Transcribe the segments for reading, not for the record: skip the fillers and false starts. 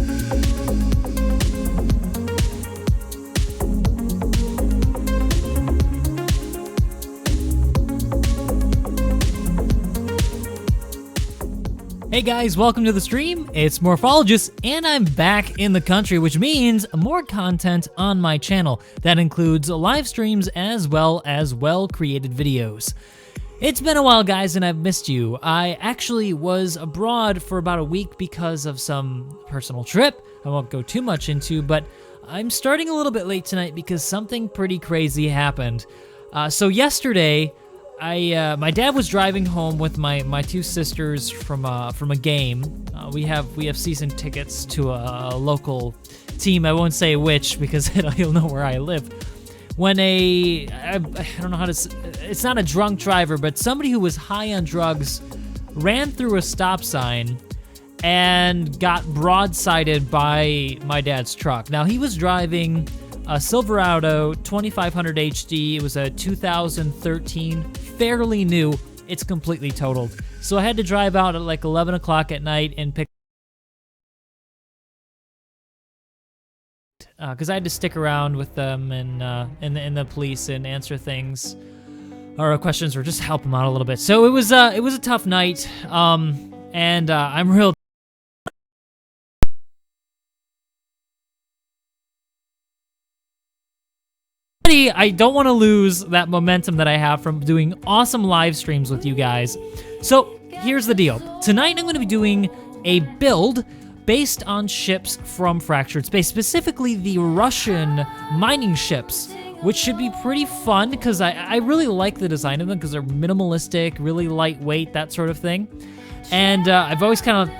Hey guys, welcome to the stream. It's Morphologist, and I'm back in the country, which means more content on my channel. That includes live streams as well as well-created videos. It's been a while, guys, and I've missed you. I actually was abroad for about a week because of some personal trip I won't go too much into, but I'm starting a little bit late tonight because something pretty crazy happened. So yesterday, my dad was driving home with my two sisters from a game. We have season tickets to a local team. I won't say which because you'll know where I live. When I don't know how to. It's not a drunk driver, but somebody who was high on drugs ran through a stop sign and got broadsided by my dad's truck. Now he was driving a Silverado 2500 HD. It was a 2013, fairly new. It's completely totaled. So I had to drive out at like 11 o'clock at night and pick, because I had to stick around with them and in the police and answer things or questions or just help them out a little bit. So it was a tough night, and I'm real. I don't want to lose that momentum that I have from doing awesome live streams with you guys. So here's the deal. Tonight I'm going to be doing a build based on ships from Fractured Space, specifically the Russian mining ships, which should be pretty fun because I really like the design of them because they're minimalistic, really lightweight, that sort of thing. And I've always kind of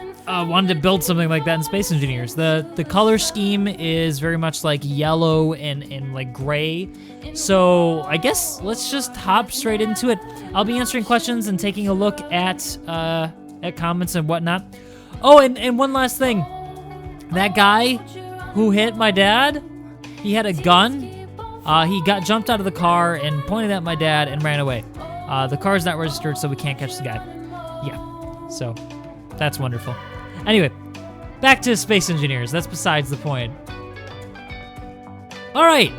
wanted to build something like that in Space Engineers. The color scheme is very much like yellow and like gray. So I guess let's just hop straight into it. I'll be answering questions and taking a look at comments and whatnot. Oh, and one last thing. That guy who hit my dad, he had a gun. He jumped out of the car and pointed at my dad and ran away. The car's not registered, so we can't catch the guy. Yeah, so that's wonderful. Anyway, back to Space Engineers. That's besides the point. All right,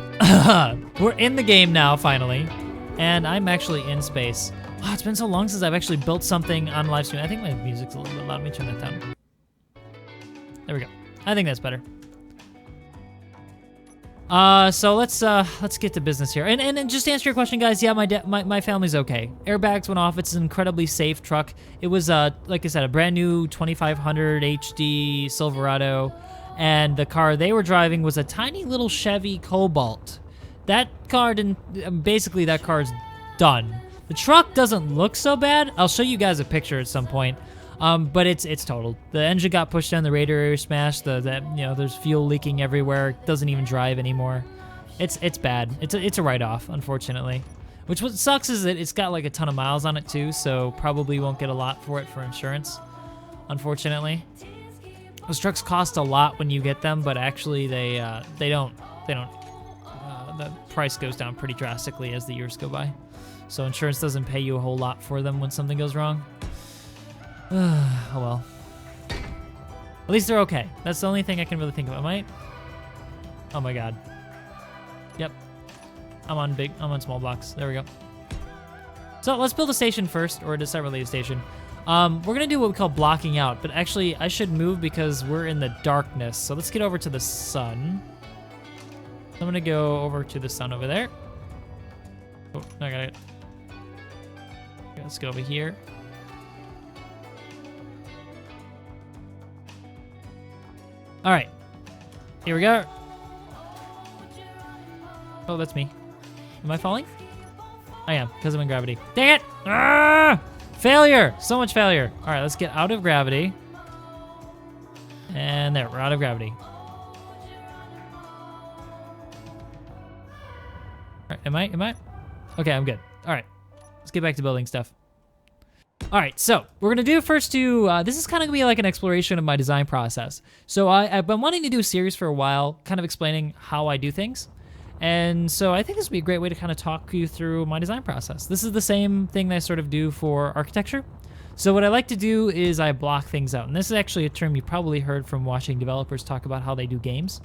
we're in the game now, finally, and I'm actually in space. Wow, it's been so long since I've actually built something on live stream. I think my music's a little bit loud. Let me turn that down. There we go. I think that's better. So let's get to business here. And just to answer your question, guys, yeah, my family's okay. Airbags went off. It's an incredibly safe truck. It was like I said, a brand new 2500 HD Silverado, and the car they were driving was a tiny little Chevy Cobalt. That car basically that car's done. The truck doesn't look so bad. I'll show you guys a picture at some point. But it's totaled. The engine got pushed down, the radiator smashed, there's fuel leaking everywhere. It doesn't even drive anymore. It's bad. It's a write-off, unfortunately. What sucks is that it's got like a ton of miles on it too, so probably won't get a lot for it for insurance, unfortunately. Those trucks cost a lot when you get them, but actually they don't. The price goes down pretty drastically as the years go by. So insurance doesn't pay you a whole lot for them when something goes wrong. Oh well. At least they're okay. That's the only thing I can really think of. Oh my god. Yep. I'm on small blocks. There we go. So let's build a station first, or a disseminated station. We're gonna do what we call blocking out, but actually I should move because we're in the darkness. So let's get over to the sun. I'm gonna go over to the sun over there. Oh, I got it. Okay, let's go over here. All right, here we go. Oh, that's me. Am I falling? I am, because I'm in gravity. Dang it! Ah! Failure! So much failure. All right, let's get out of gravity. And there, we're out of gravity. All right, am I? Okay, I'm good. All right, let's get back to building stuff. All right, so we're gonna do first this is kind of gonna be like an exploration of my design process. So I've been wanting to do a series for a while, kind of explaining how I do things. And so I think this would be a great way to kind of talk you through my design process. This is the same thing that I sort of do for architecture. So what I like to do is I block things out. And this is actually a term you probably heard from watching developers talk about how they do games.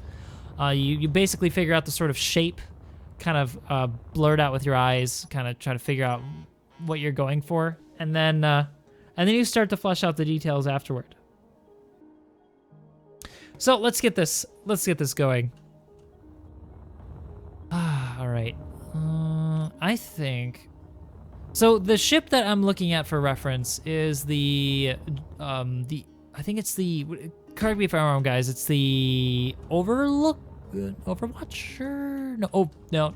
You basically figure out the sort of shape, kind of blur it out with your eyes, kind of try to figure out what you're going for. And then you start to flesh out the details afterward. So let's get this going. All right. I think... So the ship that I'm looking at for reference is I think it's the, correct me if I'm wrong, guys, it's the Overwatcher? No, oh, no.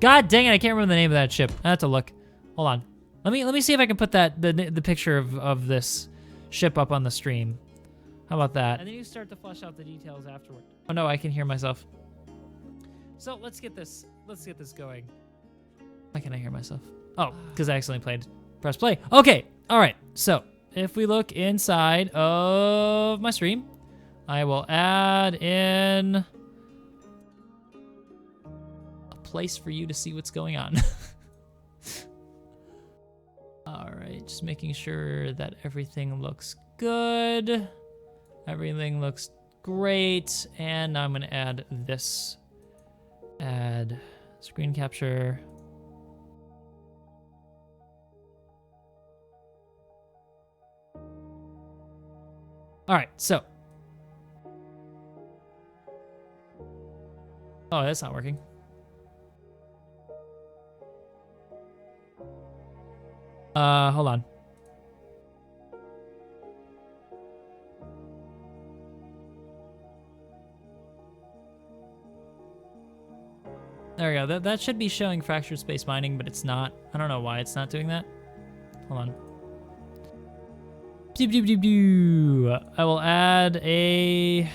God dang it, I can't remember the name of that ship. I have to look. Hold on. Let me see if I can put the picture of this ship up on the stream. How about that? And then you start to flesh out the details afterward. Oh no, I can hear myself. So let's get this going. Why can't I hear myself? Oh, because I accidentally played. Press play. Okay, all right. So if we look inside of my stream, I will add in a place for you to see what's going on. All right, just making sure that everything looks good. Everything looks great. And now I'm gonna add this. Add screen capture. All right, so. Oh, that's not working. Hold on. There we go. That should be showing fractured space mining, but it's not. I don't know why it's not doing that. Hold on. I will add a...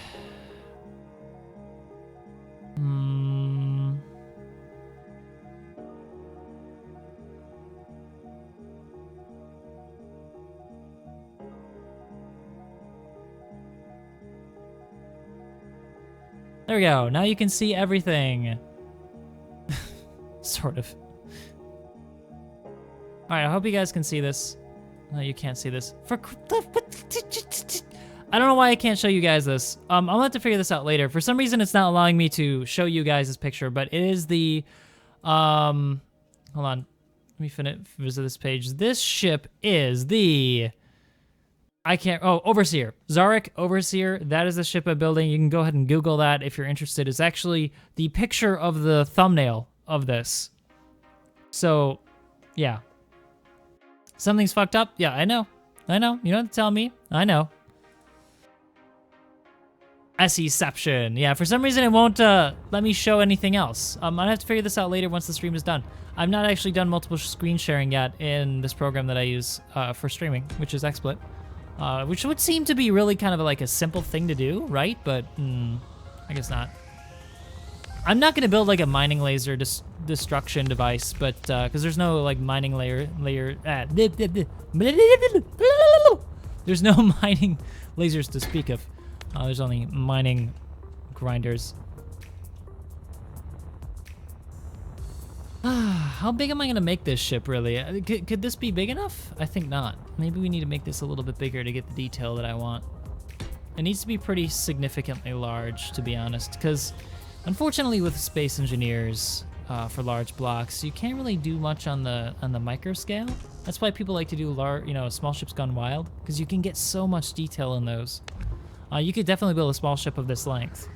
There we go. Now you can see everything. Sort of. All right, I hope you guys can see this. No, you can't see this. I don't know why I can't show you guys this. I'll have to figure this out later. For some reason, it's not allowing me to show you guys this picture, but it is the, hold on. Let me visit this page. This ship is the, Overseer. Zarek Overseer. That is the ship I'm building. You can go ahead and Google that if you're interested. It's actually the picture of the thumbnail of this. So, yeah. Something's fucked up? Yeah, I know. You don't have to tell me. I know. SEception. Yeah, for some reason it won't let me show anything else. I'll have to figure this out later once the stream is done. I've not actually done multiple screen sharing yet in this program that I use for streaming, which is XSplit. Which would seem to be really kind of like a simple thing to do, right? But I guess not. I'm not going to build like a mining laser destruction device, but because there's no like mining there's no mining lasers to speak of. There's only mining grinders. How big am I going to make this ship, really? Could this be big enough? I think not. Maybe we need to make this a little bit bigger to get the detail that I want. It needs to be pretty significantly large, to be honest, because unfortunately with space engineers for large blocks, you can't really do much on the micro scale. That's why people like to do small ships gone wild, because you can get so much detail in those. You could definitely build a small ship of this length.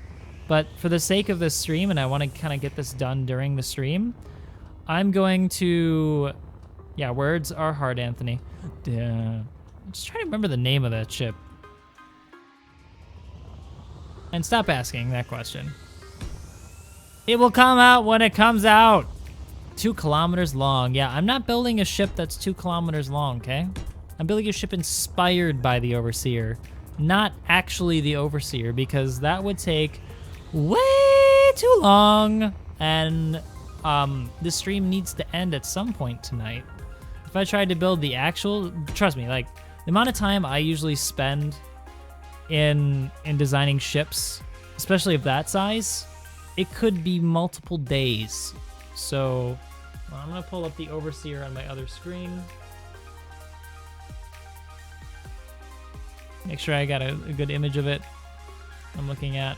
But for the sake of this stream, and I want to kind of get this done during the stream, I'm going to... Yeah, words are hard, Anthony. I'm just trying to remember the name of that ship. And stop asking that question. It will come out when it comes out. 2 kilometers long. Yeah, I'm not building a ship that's 2 kilometers long, okay? I'm building a ship inspired by the Overseer. Not actually the Overseer, because that would take way too long. And the stream needs to end at some point tonight. If I tried to build the actual... Trust me, like, the amount of time I usually spend in designing ships, especially of that size, it could be multiple days. So I'm gonna pull up the Overseer on my other screen. Make sure I got a good image of it I'm looking at.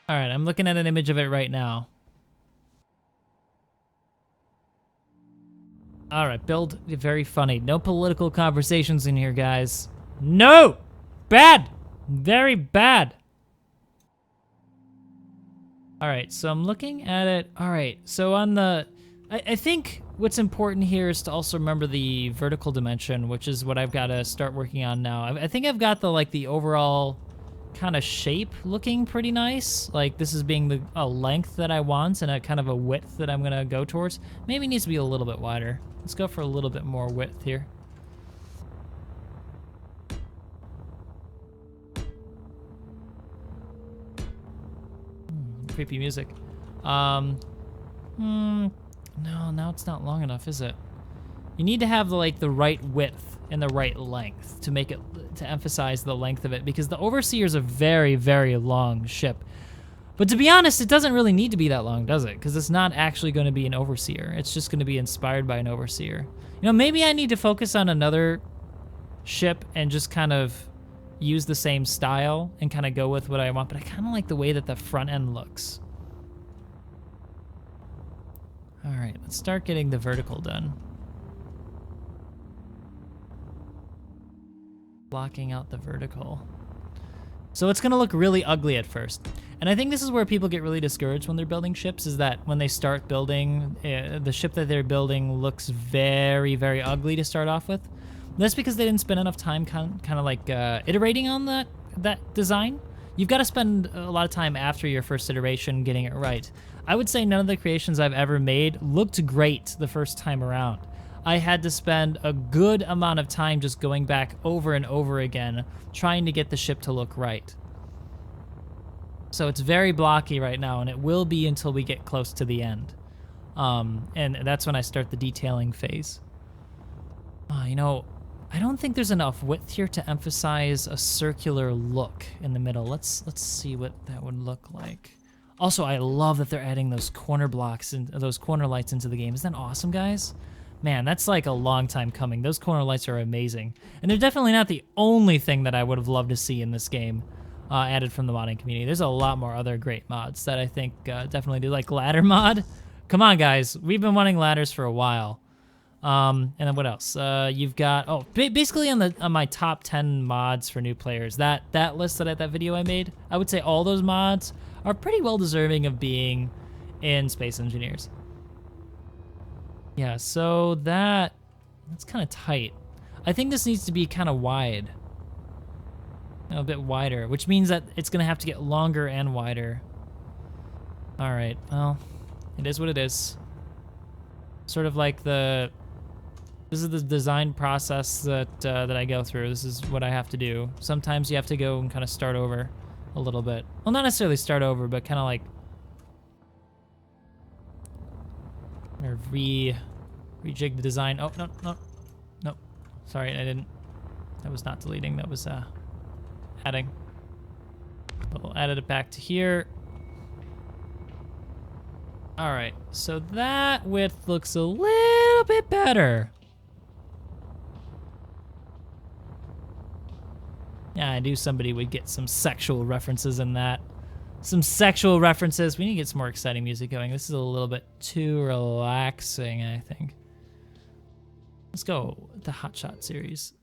All right, I'm looking at an image of it right now. All right, build, very funny. No political conversations in here, guys. No! Bad! Very bad. All right, so I'm looking at it. All right, so on the, I think what's important here is to also remember the vertical dimension, which is what I've got to start working on now. I think I've got the overall kind of shape looking pretty nice. Like this is being a length that I want and a kind of a width that I'm gonna go towards. Maybe it needs to be a little bit wider. Let's go for a little bit more width here. Creepy music. No, now it's not long enough, is it? You need to have the right width and the right length to make it, to emphasize the length of it, because the Overseer is a very, very long ship. But to be honest, it doesn't really need to be that long, does it? Because it's not actually going to be an Overseer. It's just going to be inspired by an Overseer. You know, maybe I need to focus on another ship and just kind of use the same style and kind of go with what I want, but I kind of like the way that the front end looks. All right, let's start getting the vertical done. Blocking out the vertical. So it's gonna look really ugly at first. And I think this is where people get really discouraged when they're building ships, is that when they start building, the ship that they're building looks very, very ugly to start off with. That's because they didn't spend enough time kind of like iterating on that design. You've got to spend a lot of time after your first iteration getting it right. I would say none of the creations I've ever made looked great the first time around. I had to spend a good amount of time just going back over and over again, trying to get the ship to look right. So it's very blocky right now, and it will be until we get close to the end. And that's when I start the detailing phase. You know, I don't think there's enough width here to emphasize a circular look in the middle. Let's see what that would look like. Also, I love that they're adding those corner blocks and those corner lights into the game. Isn't that awesome, guys? Man, that's like a long time coming. Those corner lights are amazing. And they're definitely not the only thing that I would have loved to see in this game added from the modding community. There's a lot more other great mods that I think definitely do, like ladder mod. Come on, guys. We've been wanting ladders for a while. And then what else? You've got, basically on my top 10 mods for new players, that list, that video I made, I would say all those mods are pretty well deserving of being in Space Engineers. Yeah, so that's kind of tight. I think this needs to be kind of wide. A bit wider, which means that it's going to have to get longer and wider. All right, well, it is what it is. Sort of like this is the design process that I go through. This is what I have to do. Sometimes you have to go and kind of start over a little bit. Well, not necessarily start over, but kind of like or rejig the design. Oh, no. Sorry, I didn't. That was not deleting. That was adding. We'll add it back to here. All right, so that width looks a little bit better. Yeah, I knew somebody would get some sexual references in that. Some sexual references. We need to get some more exciting music going. This is a little bit too relaxing, I think. Let's go with the Hot Shot series.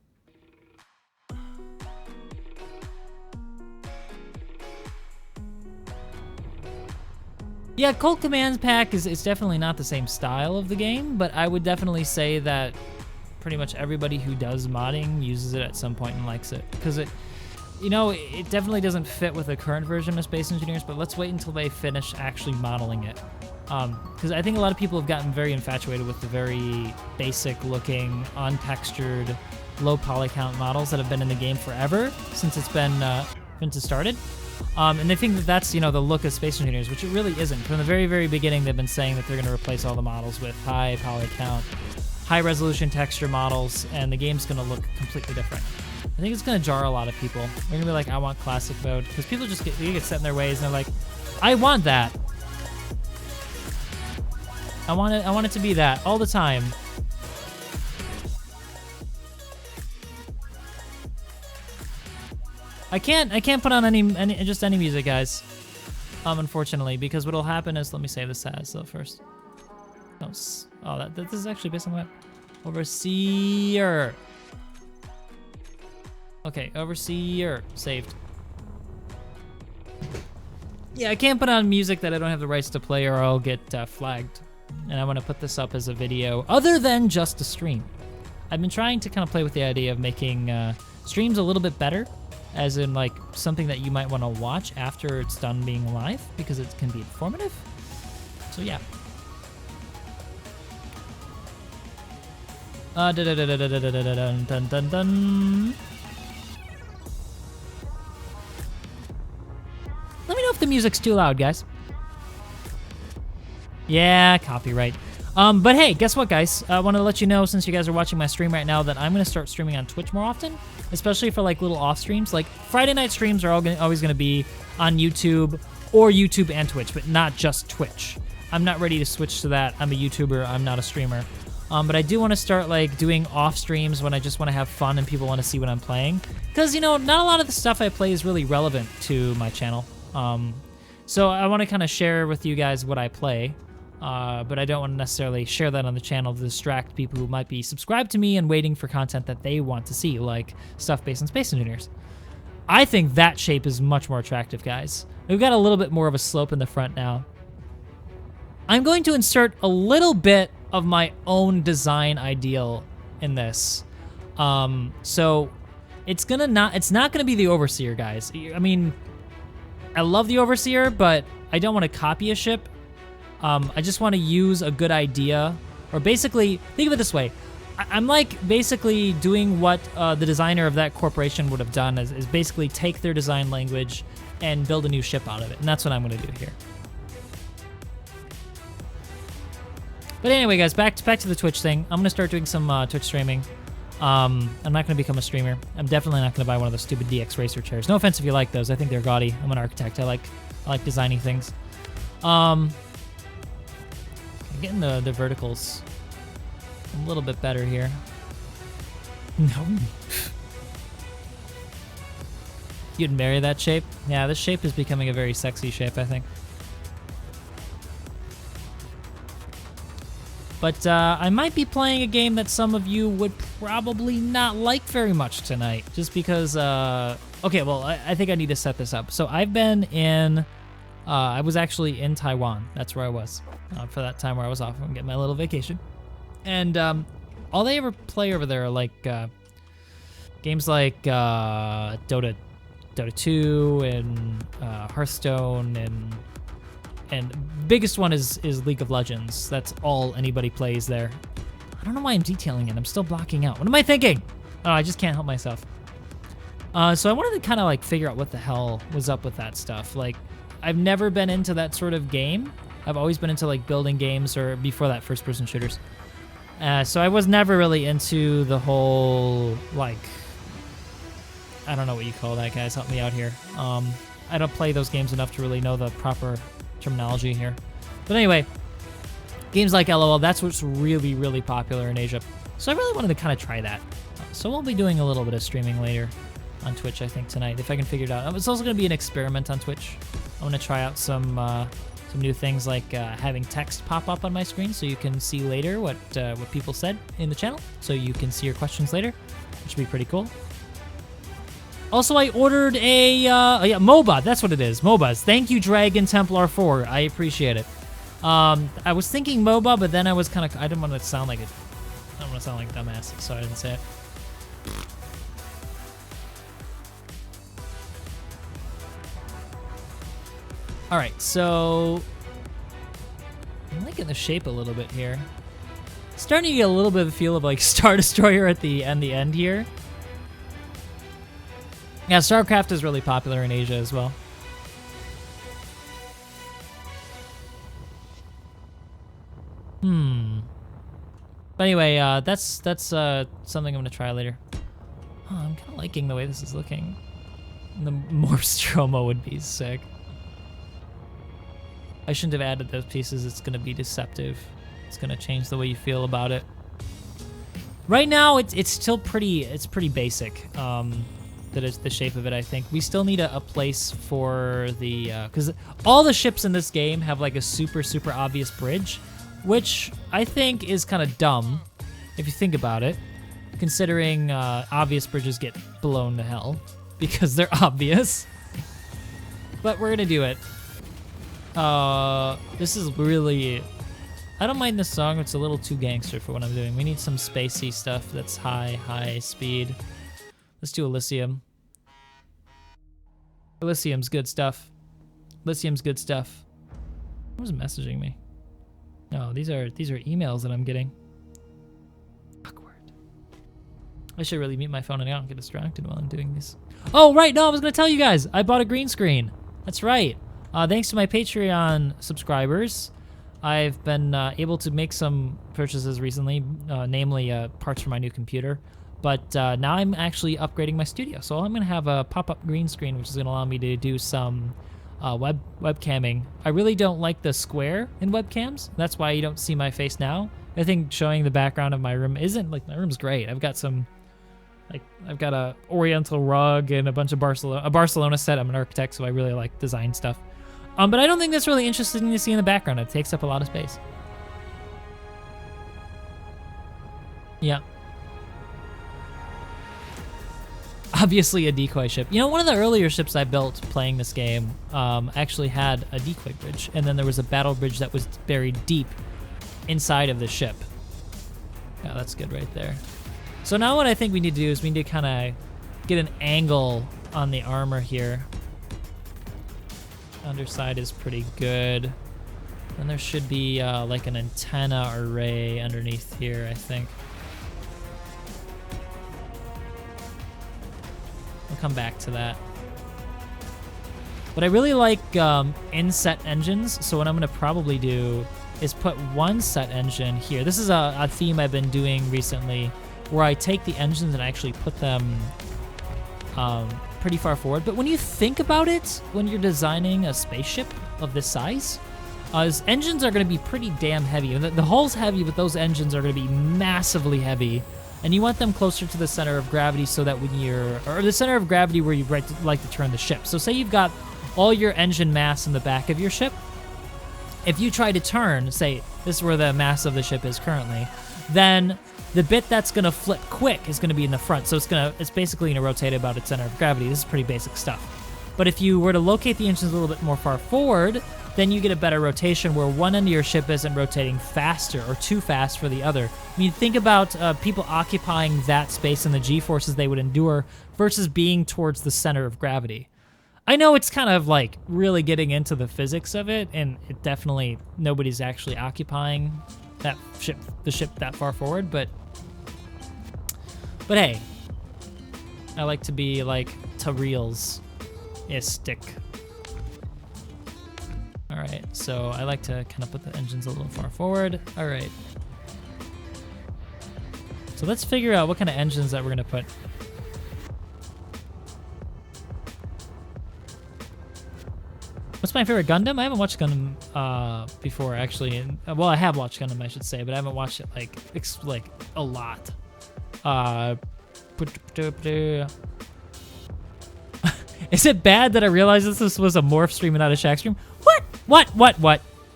Yeah, Cold Commands Pack is definitely not the same style of the game, but I would definitely say that pretty much everybody who does modding uses it at some point and likes it, because it definitely doesn't fit with the current version of Space Engineers, but let's wait until they finish actually modeling it. Because I think a lot of people have gotten very infatuated with the very basic looking, untextured, low poly count models that have been in the game forever since it's been since it started. And they think that that's, the look of Space Engineers, which it really isn't. From the very, very beginning, they've been saying that they're going to replace all the models with high poly count, high resolution texture models, and the game's going to look completely different. I think it's going to jar a lot of people. They're going to be like, I want classic mode, because people just get set in their ways, and they're like, I want that. I want it to be that all the time. I can't put on any just any music, guys. Unfortunately, because what'll happen is, let me save this as though first. Oh, this is actually based on what? Overseer. Okay, Overseer saved. Yeah, I can't put on music that I don't have the rights to play, or I'll get flagged. And I want to put this up as a video, other than just a stream. I've been trying to kind of play with the idea of making streams a little bit better, as in like something that you might want to watch after it's done being live, because it can be informative. So yeah. Dun, dun, dun, dun. Let me know if the music's too loud, guys. Yeah, copyright. But hey, guess what, guys? I wanted to let you know, since you guys are watching my stream right now, that I'm gonna start streaming on Twitch more often, especially for like little off streams. Like Friday night streams are always gonna be on YouTube, or YouTube and Twitch, but not just Twitch. I'm not ready to switch to that. I'm a YouTuber, I'm not a streamer. But I do want to start like doing off streams when I just want to have fun and people want to see what I'm playing. Because, you know, not a lot of the stuff I play is really relevant to my channel. So I want to kind of share with you guys what I play. But I don't want to necessarily share that on the channel to distract people who might be subscribed to me and waiting for content that they want to see, like stuff based on Space Engineers. I think that shape is much more attractive, guys. We've got a little bit more of a slope in the front now. I'm going to insert a little bit of my own design ideal in this. So it's not gonna be the Overseer, guys. I mean, I love the Overseer, but I don't want to copy a ship. I just want to use a good idea, or basically, think of it this way. I'm like basically doing what the designer of that corporation would have done, is basically take their design language and build a new ship out of it, and that's what I'm gonna do here. But anyway, guys, back to the Twitch thing. I'm gonna start doing some Twitch streaming. I'm not gonna become a streamer. I'm definitely not gonna buy one of those stupid DX Racer chairs. No offense if you like those. I think they're gaudy. I'm an architect. I like designing things. I'm getting the verticals a little bit better here. No. You'd marry that shape? Yeah, this shape is becoming a very sexy shape, I think. But I might be playing a game that some of you would probably not like very much tonight, just because, okay, well, I think I need to set this up. So I've been in, I was actually in Taiwan. That's where I was for that time where I was off. I'm getting my little vacation. And all they ever play over there are like games like Dota 2 and Hearthstone, and biggest one is League of Legends. That's all anybody plays there. I don't know why I'm detailing it. I'm still blocking out. What am I thinking? Oh, I just can't help myself. So I wanted to kind of like figure out what the hell was up with that stuff. Like, I've never been into that sort of game. I've always been into like building games, or before that, first-person shooters. So I was never really into the whole, like, I don't know what you call that, guys. Help me out here. I don't play those games enough to really know the proper terminology here. But anyway, games like LOL, that's what's really, really popular in Asia. So I really wanted to kind of try that. So we'll be doing a little bit of streaming later on Twitch, I think, tonight, if I can figure it out. It's also going to be an experiment on Twitch. I want to try out some new things, like having text pop up on my screen so you can see later what people said in the channel, so you can see your questions later, which would be pretty cool. Also, I ordered a MOBA. That's what it is. MOBAs. Thank you, Dragon Templar 4. I appreciate it. I was thinking MOBA, but then I was kind of, I didn't want to sound like it. I don't want to sound like a dumbass, so I didn't say it. All right, so I'm liking the shape a little bit here. Starting to get a little bit of a feel of like Star Destroyer at the end here. Yeah, StarCraft is really popular in Asia as well. But anyway, that's something I'm gonna try later. Oh, I'm kind of liking the way this is looking. The more stromo would be sick. I shouldn't have added those pieces. It's gonna be deceptive. It's gonna change the way you feel about it. Right now, it's still pretty basic. the shape of it, I think. We still need a place for the, because all the ships in this game have like a super, super obvious bridge, which I think is kind of dumb if you think about it, considering obvious bridges get blown to hell because they're obvious. But we're gonna do it. This is really, I don't mind this song, it's a little too gangster for what I'm doing. We need some spacey stuff that's high speed. Let's do Elysium. Elysium's good stuff. Elysium's good stuff. Who's messaging me? No, these are emails that I'm getting. Awkward. I should really mute my phone and I don't get distracted while I'm doing this. Oh, right, no, I was gonna tell you guys, I bought a green screen. That's right. Thanks to my Patreon subscribers, I've been able to make some purchases recently, namely parts for my new computer. But now I'm actually upgrading my studio. So I'm going to have a pop-up green screen, which is going to allow me to do some webcamming. I really don't like the square in webcams. That's why you don't see my face now. I think showing the background of my room isn't, like, my room's great. I've got some, like, I've got a Oriental rug and a bunch of Barcelona set. I'm an architect, so I really like design stuff. But I don't think that's really interesting to see in the background. It takes up a lot of space. Yeah. Obviously a decoy ship. You know, one of the earlier ships I built playing this game actually had a decoy bridge, and then there was a battle bridge that was buried deep inside of the ship. Yeah, that's good right there. So now what I think we need to do is we need to kind of get an angle on the armor here. Underside is pretty good. Then there should be like an antenna array underneath here, I think. We'll come back to that. But I really like inset engines, so what I'm going to probably do is put one set engine here. This is a theme I've been doing recently, where I take the engines and actually put them pretty far forward. But when you think about it, when you're designing a spaceship of this size, engines are going to be pretty damn heavy. The hull's heavy, but those engines are going to be massively heavy. And you want them closer to the center of gravity so that when you're, or the center of gravity where you like to turn the ship. So say you've got all your engine mass in the back of your ship. If you try to turn, say this is where the mass of the ship is currently, then the bit that's gonna flip quick is gonna be in the front. So it's basically gonna rotate about its center of gravity. This is pretty basic stuff. But if you were to locate the engines a little bit more far forward, then you get a better rotation where one end of your ship isn't rotating faster or too fast for the other. I mean, think about people occupying that space and the G-forces they would endure versus being towards the center of gravity. I know it's kind of like really getting into the physics of it, and it definitely, nobody's actually occupying that ship, the ship that far forward, but hey, I like to be like realistic. All right, so I like to kind of put the engines a little far forward. All right. So let's figure out what kind of engines that we're gonna put. What's my favorite Gundam? I haven't watched Gundam before, actually. Well, I have watched Gundam, I should say, but I haven't watched it like a lot. Is it bad that I realized this was a morph stream and not a Shaq stream? What?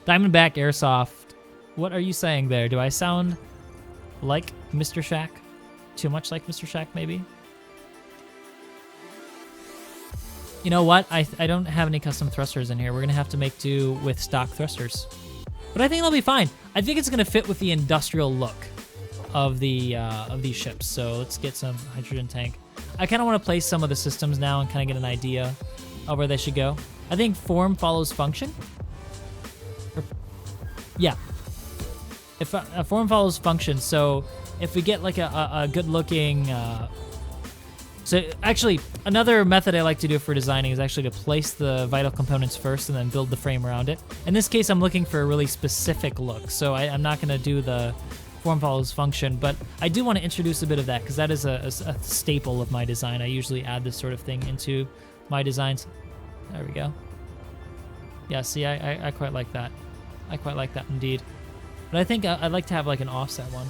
Diamondback Airsoft. What are you saying there? Do I sound like Mr. Shaq? Too much like Mr. Shaq, maybe? You know what? I don't have any custom thrusters in here. We're gonna have to make do with stock thrusters. But I think it'll be fine. I think it's gonna fit with the industrial look of these ships. So let's get some hydrogen tank. I kind of want to place some of the systems now and kind of get an idea of where they should go. I think form follows function. Yeah. If a form follows function, so if we get like a good looking, so actually another method I like to do for designing is actually to place the vital components first and then build the frame around it. In this case, I'm looking for a really specific look, so I'm not going to do the form follows function, but I do want to introduce a bit of that because that is a staple of my design. I usually add this sort of thing into my designs. There we go. Yeah, see, I quite like that. I quite like that indeed. But I think I'd like to have like an offset one.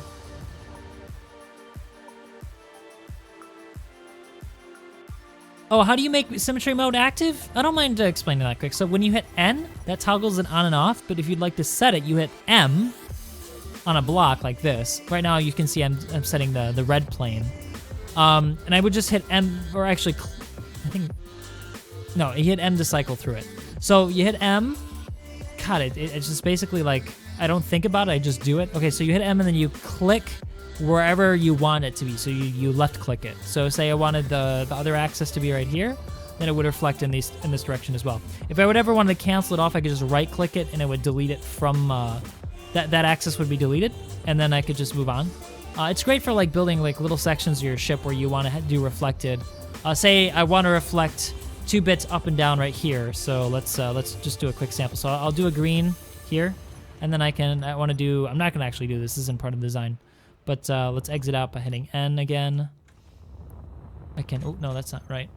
Oh, how do you make symmetry mode active? I don't mind explaining that quick. So when you hit N, that toggles it on and off, but if you'd like to set it, you hit M on a block like this. Right now you can see I'm setting the red plane. And I would just hit M, or actually, I think, no, you hit M to cycle through it. So you hit M, God, it's just basically like, I don't think about it, I just do it. Okay, so you hit M and then you click wherever you want it to be. So you left click it. So say I wanted the other axis to be right here, then it would reflect in this direction as well. If I would ever want to cancel it off, I could just right click it and it would delete it from, that axis would be deleted, and then I could just move on. It's great for like building like little sections of your ship where you want to do reflected. Say I want to reflect 2 bits up and down right here. So let's just do a quick sample. So I'll do a green here, and then I'm not going to actually do this. This isn't part of the design. But let's exit out by hitting N again. Oh, no, that's not right.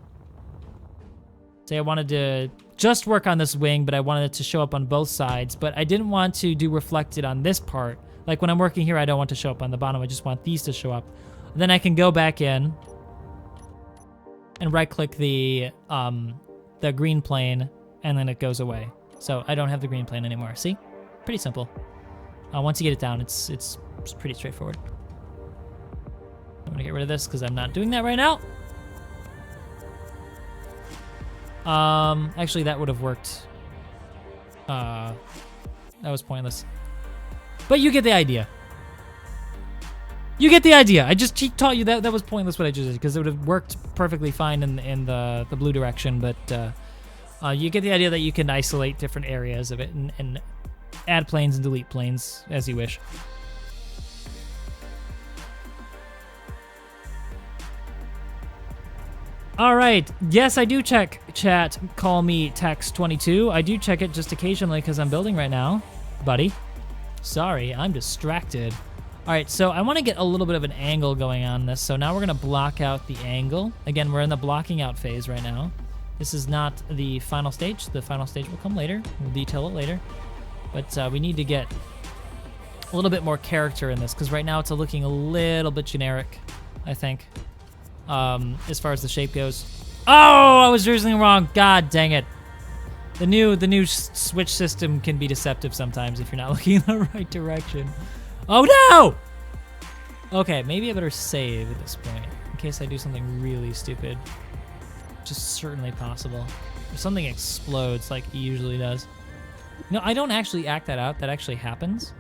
Say I wanted to just work on this wing, but I wanted it to show up on both sides. But I didn't want to do reflected on this part. Like when I'm working here, I don't want to show up on the bottom. I just want these to show up. Then I can go back in and right-click the green plane, and then it goes away. So I don't have the green plane anymore. See? Pretty simple. Once you get it down, it's pretty straightforward. I'm gonna get rid of this because I'm not doing that right now. Actually, that would have worked. That was pointless. But you get the idea. You get the idea. I just taught you that was pointless what I just did, because it would have worked perfectly fine in the blue direction. But you get the idea that you can isolate different areas of it and add planes and delete planes as you wish. All right. Yes, I do check chat. Call me Tex22. I do check it just occasionally because I'm building right now, buddy. Sorry, I'm distracted. All right, so I want to get a little bit of an angle going on this. So now we're going to block out the angle. Again, we're in the blocking out phase right now. This is not the final stage. The final stage will come later. We'll detail it later. But we need to get a little bit more character in this, because right now it's looking a little bit generic, I think, as far as the shape goes. Oh, I was reasoning wrong. God dang it. The new switch system can be deceptive sometimes if you're not looking in the right direction. Oh no! Okay, maybe I better save at this point in case I do something really stupid. Which is certainly possible. If something explodes like he usually does. No, I don't actually act that out. That actually happens.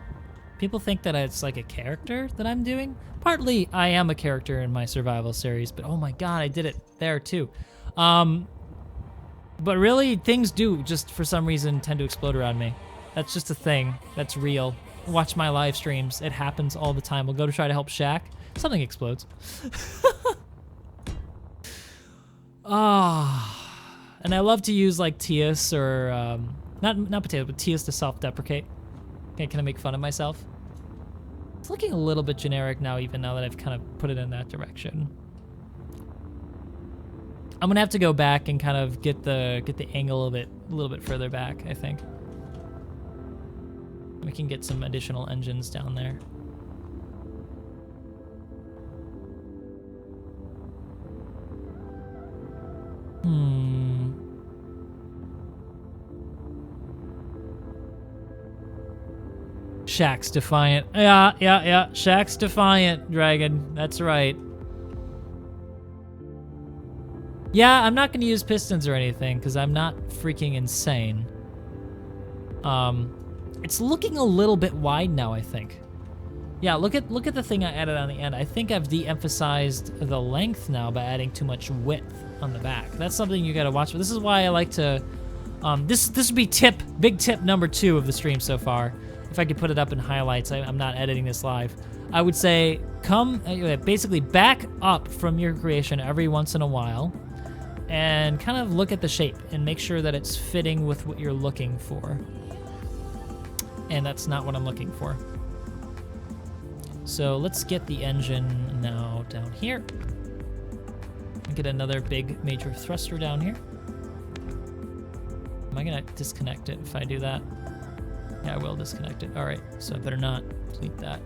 People think that it's like a character that I'm doing. Partly, I am a character in my survival series, but oh my god, I did it there too. But really, things do just, for some reason, tend to explode around me. That's just a thing. That's real. Watch my live streams. It happens all the time. We'll go to try to help Shaq. Something explodes. And I love to use, like, Tias or, not Potato, but Tias to self-deprecate. Okay, can I make fun of myself? It's looking a little bit generic now, even now that I've kind of put it in that direction. I'm gonna have to go back and kind of get the angle of it a little bit further back, I think. We can get some additional engines down there. Shaq's defiant. Yeah. Shaq's defiant, Dragon. That's right. Yeah, I'm not going to use pistons or anything because I'm not freaking insane. It's looking a little bit wide now, I think. Yeah, look at the thing I added on the end. I think I've de-emphasized the length now by adding too much width on the back. That's something you got to watch for. This is why I like to... this would be big tip number 2 of the stream so far. If I could put it up in highlights, I'm not editing this live. I would say basically back up from your creation every once in a while and kind of look at the shape and make sure that it's fitting with what you're looking for. And that's not what I'm looking for. So let's get the engine now down here. Get another big major thruster down here. Am I gonna disconnect it if I do that? Yeah, I will disconnect it. All right, so I better not delete that.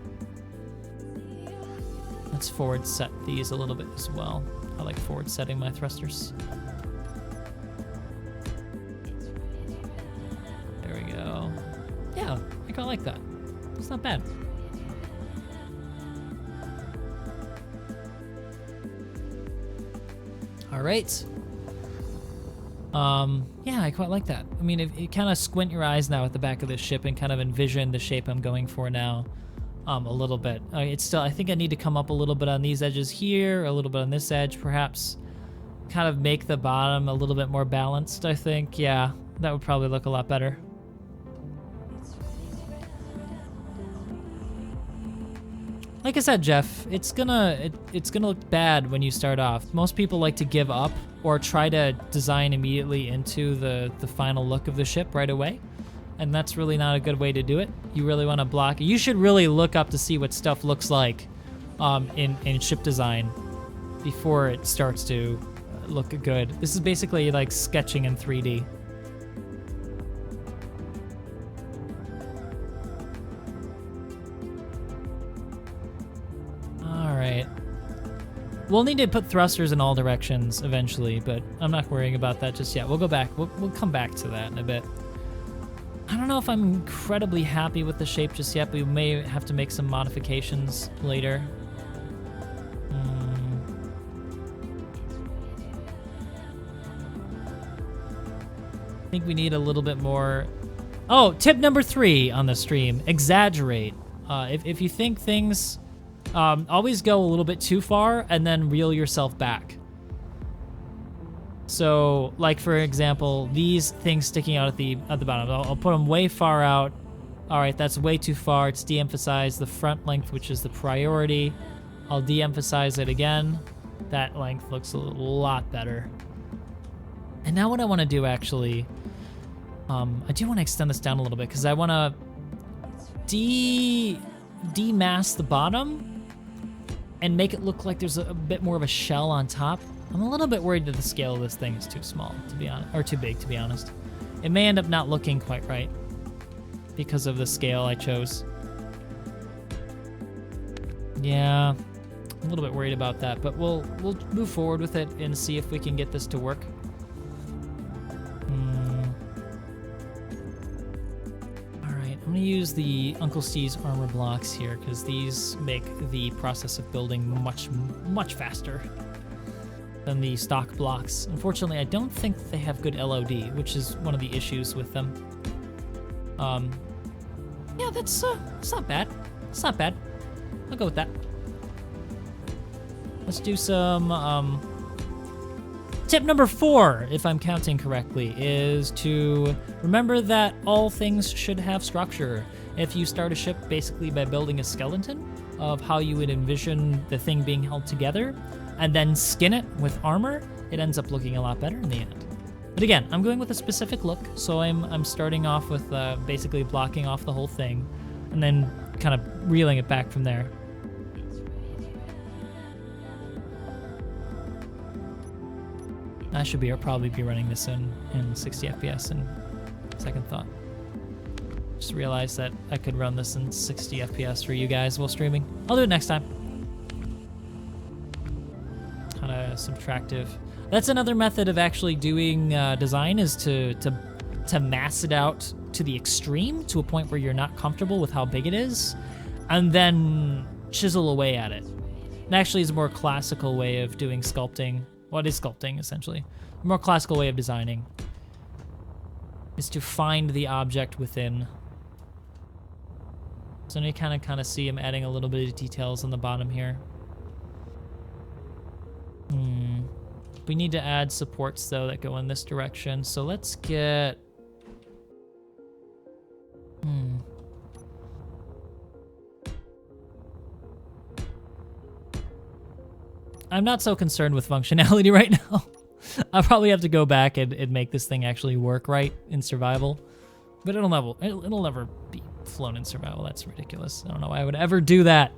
Let's forward set these a little bit as well. I like forward setting my thrusters. There we go. Yeah, I kinda like that. It's not bad. All right. Yeah, I quite like that. I mean, if you kind of squint your eyes now at the back of this ship and kind of envision the shape I'm going for now, a little bit. It's still, I think I need to come up a little bit on these edges here, a little bit on this edge, perhaps kind of make the bottom a little bit more balanced, I think. Yeah, that would probably look a lot better. Like I said, Jeff, it's gonna look bad when you start off. Most people like to give up or try to design immediately into the final look of the ship right away, and that's really not a good way to do it. You really want to block. You should really look up to see what stuff looks like in ship design before it starts to look good. This is basically like sketching in 3D. We'll need to put thrusters in all directions eventually, but I'm not worrying about that just yet. We'll go back. We'll come back to that in a bit. I don't know if I'm incredibly happy with the shape just yet. We may have to make some modifications later. I think we need a little bit more. Oh, tip number 3 on the stream: exaggerate. If you think things. Always go a little bit too far and then reel yourself back. So, like for example, these things sticking out at the bottom. I'll put them way far out. All right, that's way too far. It's de-emphasized the front length, which is the priority. I'll de-emphasize it again. That length looks a lot better. And now what I want to do actually, I do want to extend this down a little bit because I want to demask the bottom and make it look like there's a bit more of a shell on top. I'm a little bit worried that the scale of this thing is too small, to be honest, or too big, to be honest. It may end up not looking quite right because of the scale I chose. Yeah, a little bit worried about that, but we'll move forward with it and see if we can get this to work. I'm gonna use the Uncle Steve's armor blocks here because these make the process of building much faster than the stock blocks. Unfortunately, I don't think they have good LOD, which is one of the issues with them. Yeah, that's not bad. It's not bad. I'll go with that. Let's do some, tip number 4, if I'm counting correctly, is to remember that all things should have structure. If you start a ship basically by building a skeleton of how you would envision the thing being held together, and then skin it with armor, it ends up looking a lot better in the end. But again, I'm going with a specific look, so I'm starting off with basically blocking off the whole thing, and then kind of reeling it back from there. I should probably be running this in 60 FPS in second thought. Just realized that I could run this in 60 FPS for you guys while streaming. I'll do it next time. Kind of subtractive. That's another method of actually doing design, is to mass it out to the extreme, to a point where you're not comfortable with how big it is, and then chisel away at it. It actually is a more classical way of doing sculpting. What is sculpting, essentially? A more classical way of designing is to find the object within. So now you kind of see I'm adding a little bit of details on the bottom here. We need to add supports, though, that go in this direction. So let's get... I'm not so concerned with functionality right now. I'll probably have to go back and make this thing actually work right in survival. But it'll never be flown in survival. That's ridiculous. I don't know why I would ever do that.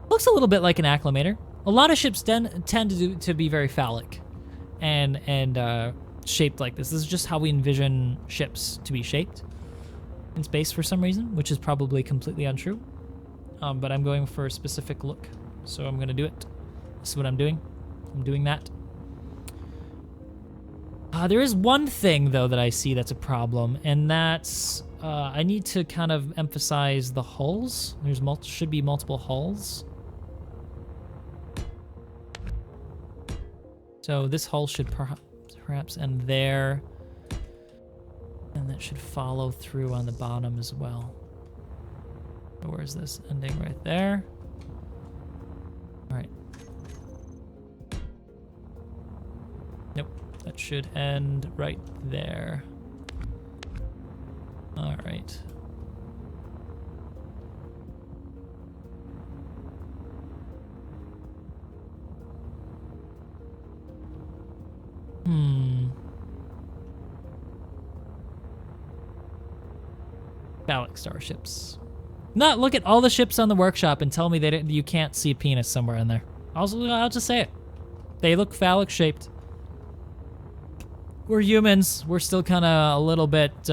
Looks a little bit like an acclimator. A lot of ships tend to be very phallic and shaped like this. This is just how we envision ships to be shaped in space for some reason, which is probably completely untrue. but I'm going for a specific look. So I'm going to do it. This is what I'm doing. I'm doing that. There is one thing, though, that I see that's a problem, and that's I need to kind of emphasize the hulls. There's should be multiple hulls. So this hull should perhaps end there, and that should follow through on the bottom as well. So where's this ending? Right there. All right. Nope, that should end right there. All right. Phallic starships. Not look at all the ships on the workshop and tell me that you can't see a penis somewhere in there. I'll just say it. They look phallic shaped. We're humans. We're still kind of a little bit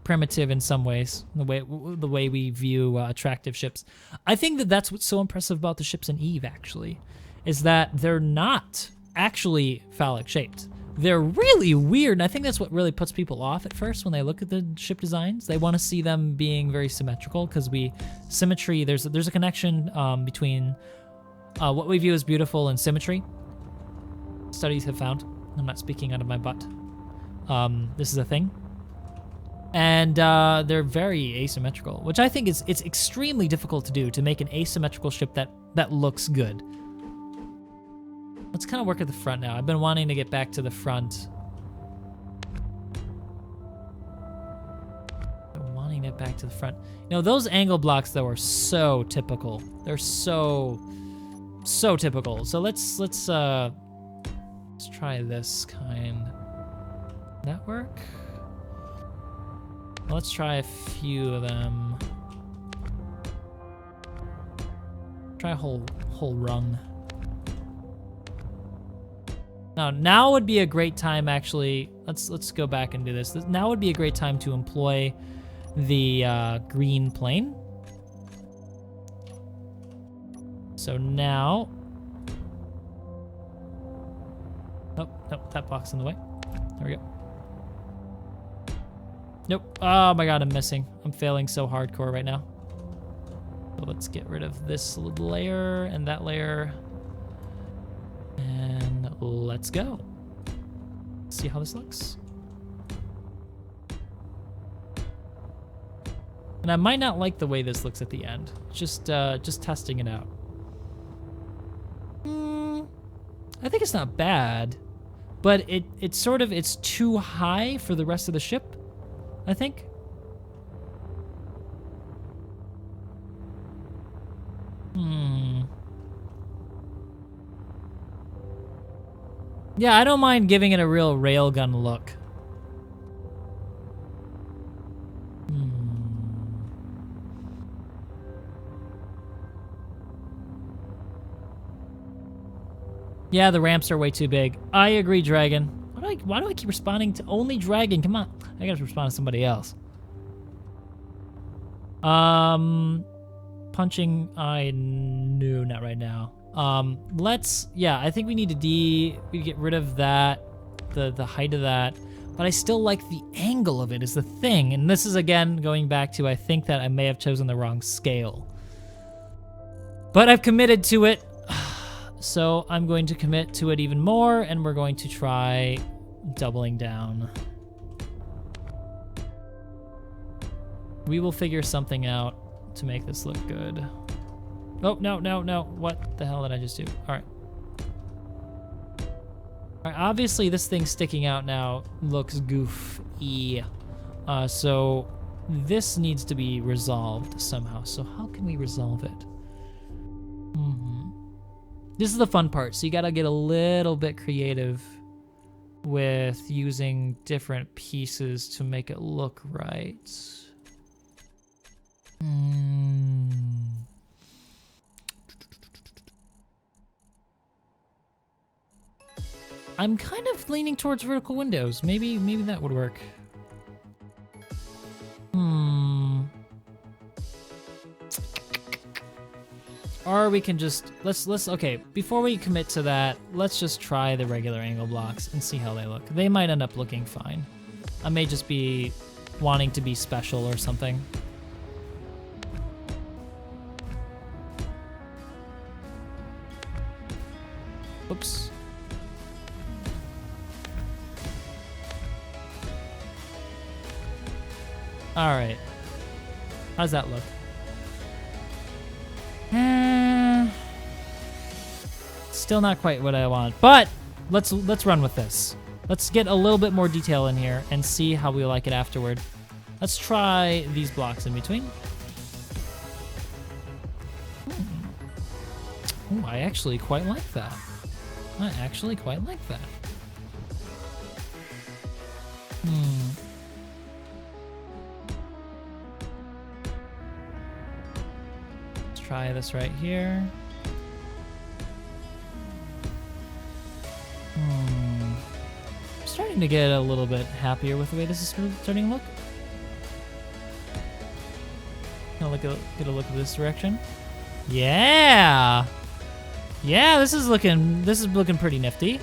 primitive in some ways, the way we view attractive ships. I think that that's what's so impressive about the ships in Eve, actually, is that they're not actually phallic shaped. They're really weird, and I think that's what really puts people off at first when they look at the ship designs. They want to see them being very symmetrical, because symmetry, there's a connection between what we view as beautiful and symmetry. Studies have found. I'm not speaking out of my butt. This is a thing. And they're very asymmetrical, which I think it's extremely difficult to do, to make an asymmetrical ship that looks good. Let's kind of work at the front now. I've been wanting to get back to the front. You know, those angle blocks, though, are so typical. They're so typical. So let's try this kind. That work? Let's try a few of them. Try a whole rung. Now would be a great time, actually. Let's go back and do this. Now would be a great time to employ the green plane. So now, nope, that box in the way. There we go. Nope. Oh my god, I'm missing. I'm failing so hardcore right now. So let's get rid of this layer and that layer. And let's go. See how this looks. And I might not like the way this looks at the end. Just testing it out. I think it's not bad, but it's too high for the rest of the ship, I think. Yeah, I don't mind giving it a real railgun look. Yeah, the ramps are way too big. I agree, Dragon. Why do I keep responding to only Dragon? Come on. I gotta respond to somebody else. Punching, no, not right now. Yeah, I think we need to get rid of that, the height of that, but I still like the angle of it is the thing. And this is, again, going back to, I think that I may have chosen the wrong scale. But I've committed to it, so I'm going to commit to it even more, and we're going to try doubling down. We will figure something out to make this look good. Oh, no. What the hell did I just do? All right. All right, obviously this thing sticking out now looks goofy. So this needs to be resolved somehow. So how can we resolve it? This is the fun part. So you gotta get a little bit creative with using different pieces to make it look right. I'm kind of leaning towards vertical windows. Maybe that would work. Or we can just, okay, before we commit to that, let's just try the regular angle blocks and see how they look. They might end up looking fine. I may just be wanting to be special or something. Oops. All right. How's that look? Still not quite what I want, but let's run with this. Let's get a little bit more detail in here and see how we like it afterward. Let's try these blocks in between. Oh, I actually quite like that. I actually quite like that. Let's try this right here. I'm starting to get a little bit happier with the way this is starting to look. Gonna get a look at this direction. Yeah! Yeah, this is looking pretty nifty.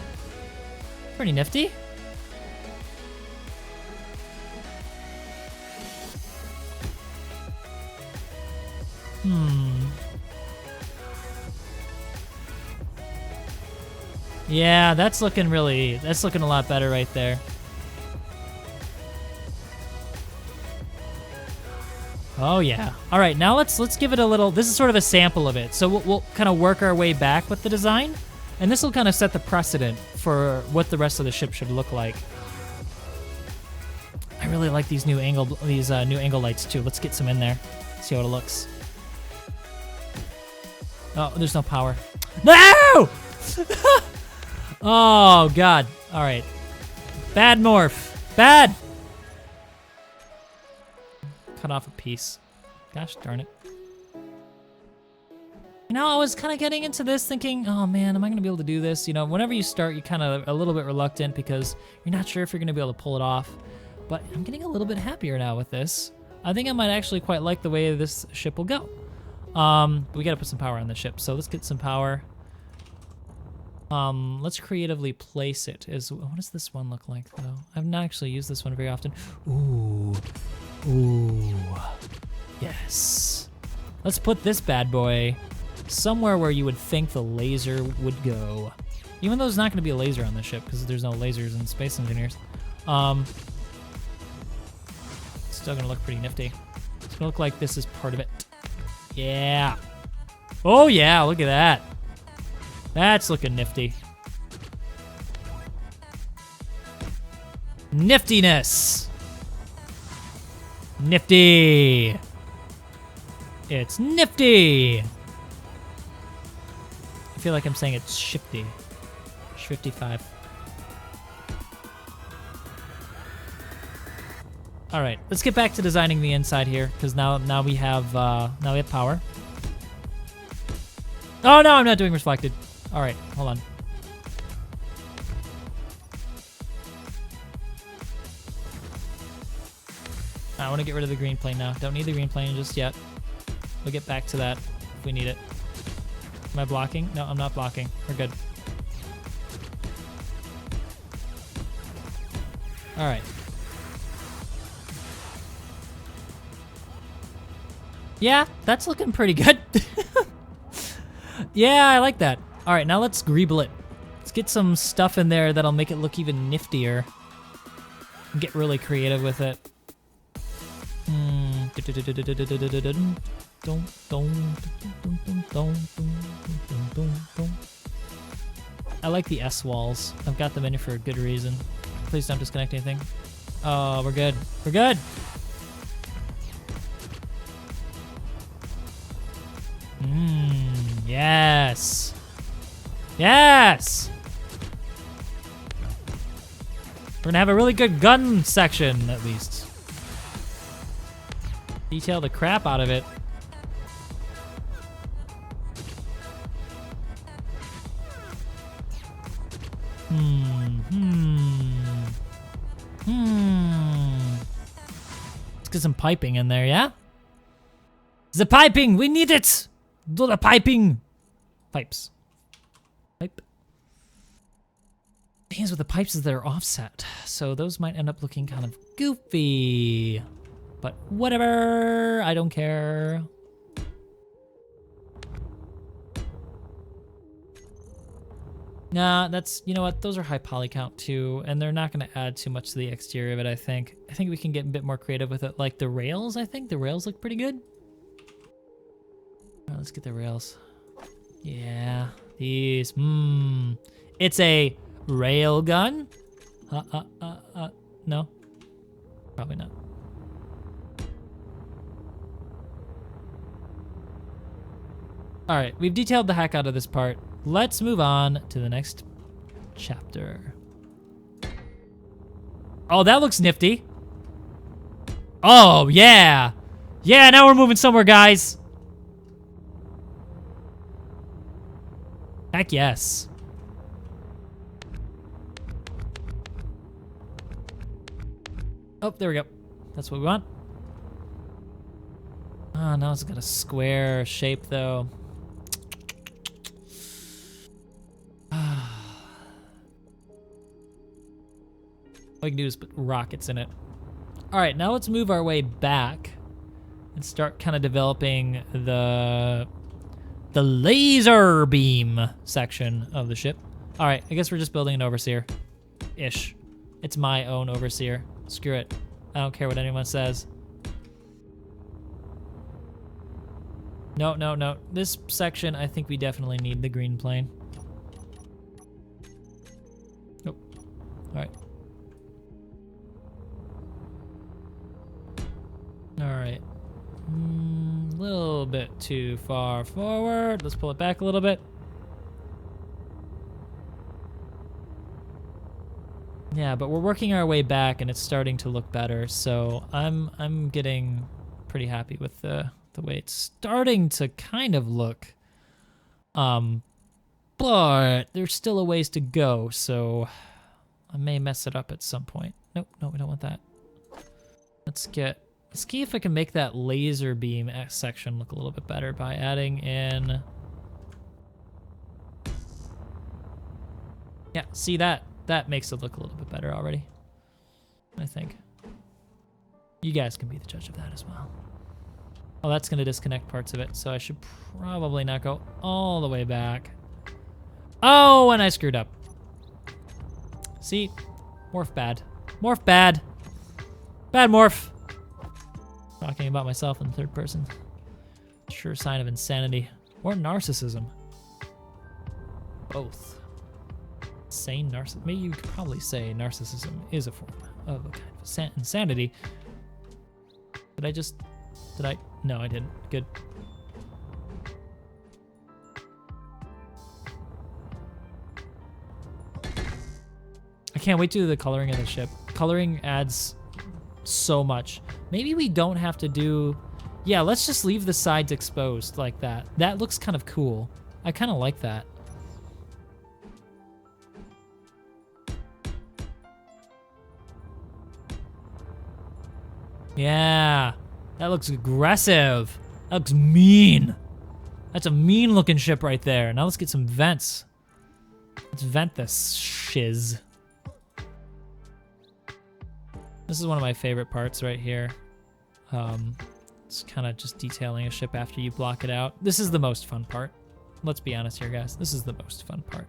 Pretty nifty. Yeah, that's looking a lot better right there. Oh yeah. All right, now let's give it a little, this is sort of a sample of it. So we'll kind of work our way back with the design, and this will kind of set the precedent for what the rest of the ship should look like. I really like these new angle lights too. Let's get some in there. See how it looks. Oh, there's no power. No! Oh, God. All right. Bad morph. Bad! Cut off a piece. Gosh darn it. You know, I was kind of getting into this thinking, oh man, am I going to be able to do this? You know, whenever you start, you're kind of a little bit reluctant because you're not sure if you're going to be able to pull it off. But I'm getting a little bit happier now with this. I think I might actually quite like the way this ship will go. We got to put some power on the ship, so let's get some power. Let's creatively place it. What does this one look like, though? I've not actually used this one very often. Ooh. Ooh. Yes. Let's put this bad boy somewhere where you would think the laser would go. Even though there's not going to be a laser on the ship, because there's no lasers in Space Engineers. Still going to look pretty nifty. It's going to look like this is part of it. Yeah. Oh, yeah, look at that. That's looking nifty. Niftiness. Nifty. It's nifty. I feel like I'm saying it's shifty. Shifty 5. All right, let's get back to designing the inside here, because now we have power. Oh no, I'm not doing reflected. All right, hold on. I want to get rid of the green plane now. Don't need the green plane just yet. We'll get back to that if we need it. Am I blocking? No, I'm not blocking. We're good. All right. Yeah, that's looking pretty good. Yeah, I like that. All right, now let's greeble it. Let's get some stuff in there that'll make it look even niftier. Get really creative with it. I like the S walls. I've got them in here for a good reason. Please don't disconnect anything. Oh, we're good. We're good. Yes. Yes. We're gonna have a really good gun section, at least. Detail the crap out of it. Let's get some piping in there, yeah? The piping, we need it! Do the piping. Pipes. Pipe. The thing with the pipes is they're offset, so those might end up looking kind of goofy. But whatever, I don't care. Nah, that's, you know what, those are high poly count too, and they're not gonna add too much to the exterior of it, I think. I think we can get a bit more creative with it. Like the rails, I think the rails look pretty good. All right, let's get the rails. Yeah, these, It's a rail gun? No, probably not. All right, we've detailed the heck out of this part. Let's move on to the next chapter. Oh, that looks nifty. Oh, yeah. Yeah, now we're moving somewhere, guys. Heck yes. Oh, there we go. That's what we want. Oh, now it's got a square shape, though. All we can do is put rockets in it. All right, now let's move our way back and start kind of developing the laser beam section of the ship. All right, I guess we're just building an overseer-ish. It's my own overseer. Screw it. I don't care what anyone says. No, no, no. This section, I think we definitely need the green plane. Nope. All right. All right. A little bit too far forward. Let's pull it back a little bit. Yeah, but we're working our way back and it's starting to look better. So I'm getting pretty happy with the way it's starting to kind of look. But there's still a ways to go, so I may mess it up at some point. Nope, no, we don't want that. Let's see if I can make that laser beam section look a little bit better by adding in. Yeah, see that? That makes it look a little bit better already, I think. You guys can be the judge of that as well. Oh, that's gonna disconnect parts of it, so I should probably not go all the way back. Oh, and I screwed up. See? Morph bad. Morph bad. Bad morph. Talking about myself in third person. Sure sign of insanity. Or narcissism. Both. Sane narcissism. Maybe you could probably say narcissism is a form of a kind of insanity. Did I? No, I didn't. Good. I can't wait to do the coloring of the ship. Coloring adds so much. Maybe we don't have to do... Yeah, let's just leave the sides exposed like that. That looks kind of cool. I kind of like that. Yeah, that looks aggressive. That looks mean. That's a mean looking ship right there. Now let's get some vents. Let's vent this shiz. This is one of my favorite parts right here. It's kind of just detailing a ship after you block it out. This is the most fun part. Let's be honest here, guys. This is the most fun part.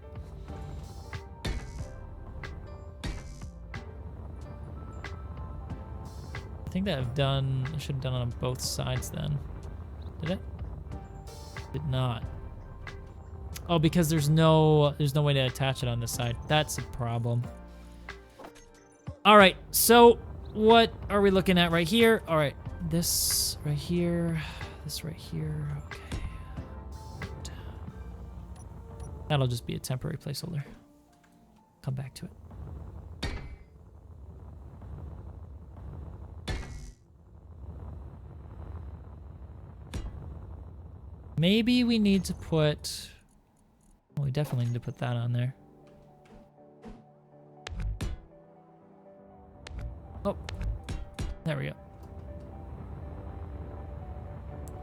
I think that I should have done it on both sides then. Did it? Did not. Oh, because there's no way to attach it on this side. That's a problem. All right, so what are we looking at right here? All right, this right here, this right here, okay. That'll just be a temporary placeholder. Come back to it. Maybe we need to put... Well, we definitely need to put that on there. Oh, there we go.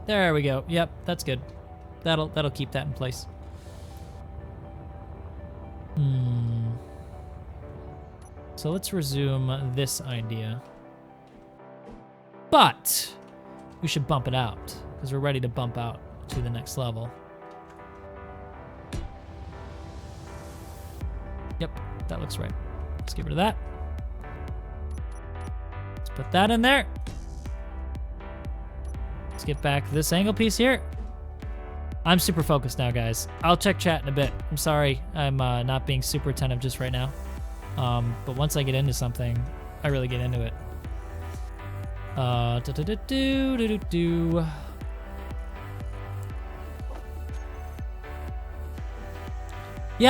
There we go. Yep, that's good. that'll keep that in place. So let's resume this idea. But we should bump it out because we're ready to bump out to the next level. Yep, that looks right. Let's get rid of that. Let's put that in there. Let's get back this angle piece here. I'm super focused now, guys. I'll check chat in a bit. I'm sorry I'm not being super attentive just right now. But once I get into something, I really get into it. Yeah,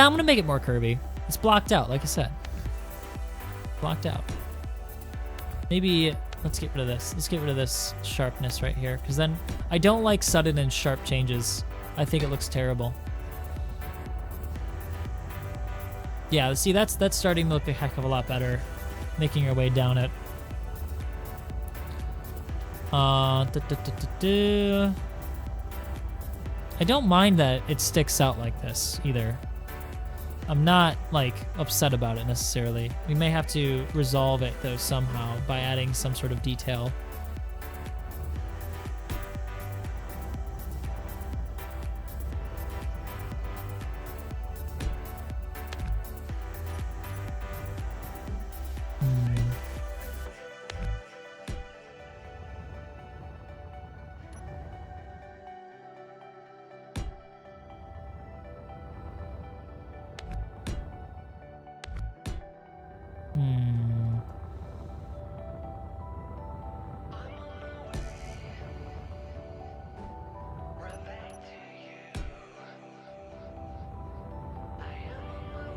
I'm gonna make it more curvy. It's blocked out, like I said. Blocked out. Maybe let's get rid of this. Let's get rid of this sharpness right here, because then I don't like sudden and sharp changes. I think it looks terrible. Yeah, see, that's starting to look a heck of a lot better. Making our way down it. I don't mind that it sticks out like this either. I'm not like upset about it necessarily. We may have to resolve it though somehow by adding some sort of detail.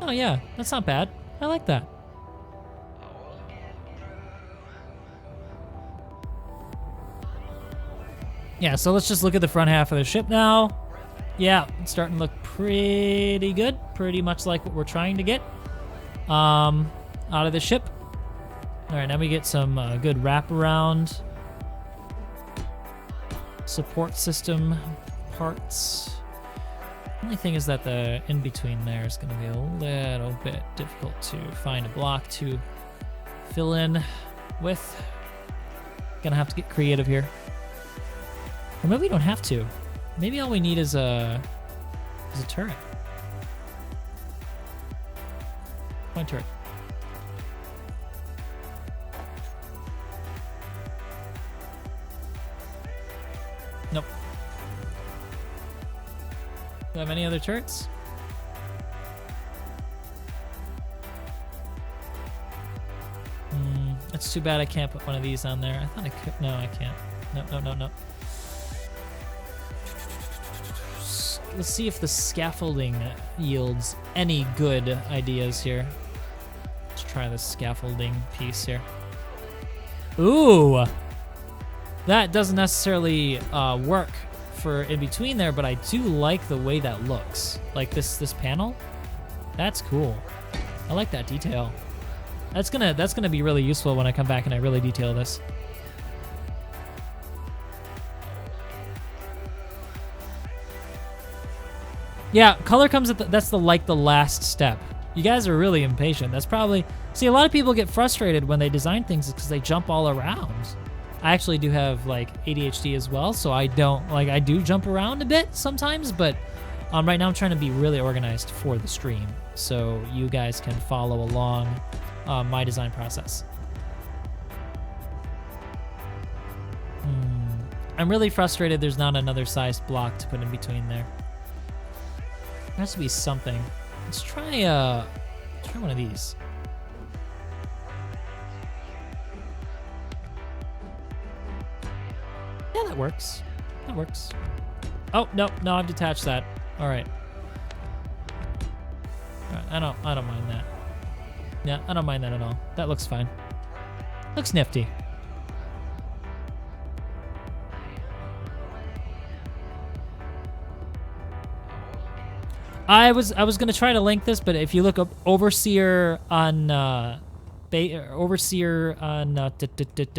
Oh yeah, that's not bad. I like that. Yeah, so let's just look at the front half of the ship now. Yeah, it's starting to look pretty good. Pretty much like what we're trying to get out of the ship. All right, now we get some good wraparound support system parts. Only thing is that the in-between there is going to be a little bit difficult to find a block to fill in with. Gonna have to get creative here. Or maybe we don't have to. Maybe all we need is a turret. My turret. Nope. Do I have any other turrets? It's too bad I can't put one of these on there. I thought I could. No, I can't. No. Let's see if the scaffolding yields any good ideas here. Let's try the scaffolding piece here. Ooh! That doesn't necessarily work for in between there, but I do like the way that looks. Like this panel. That's cool. I like that detail. That's gonna be really useful when I come back and I really detail this. Yeah, color comes at that's the last step. You guys are really impatient. That's probably see a lot of people get frustrated when they design things because they jump all around. I actually do have like ADHD as well, so I do jump around a bit sometimes, but right now I'm trying to be really organized for the stream so you guys can follow along my design process. I'm really frustrated there's not another sized block to put in between there. There has to be something. Let's try one of these. Yeah, that works. That works. Oh, no, I've detached that. All right. All right, I don't mind that. Yeah, I don't mind that at all. That looks fine. Looks nifty. I was gonna try to link this, but if you look up Overseer on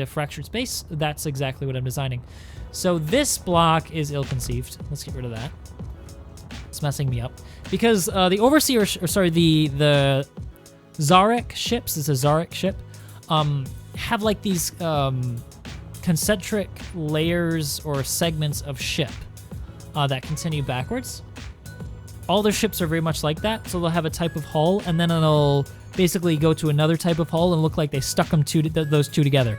Fractured Space, that's exactly what I'm designing. So this block is ill-conceived. Let's get rid of that. It's messing me up. Because the Overseer, or sorry, the Zarek ships, it's a Zarek ship, have like these concentric layers or segments of ship that continue backwards. All their ships are very much like that, so they'll have a type of hull, and then it'll basically go to another type of hull and look like they stuck them those two together.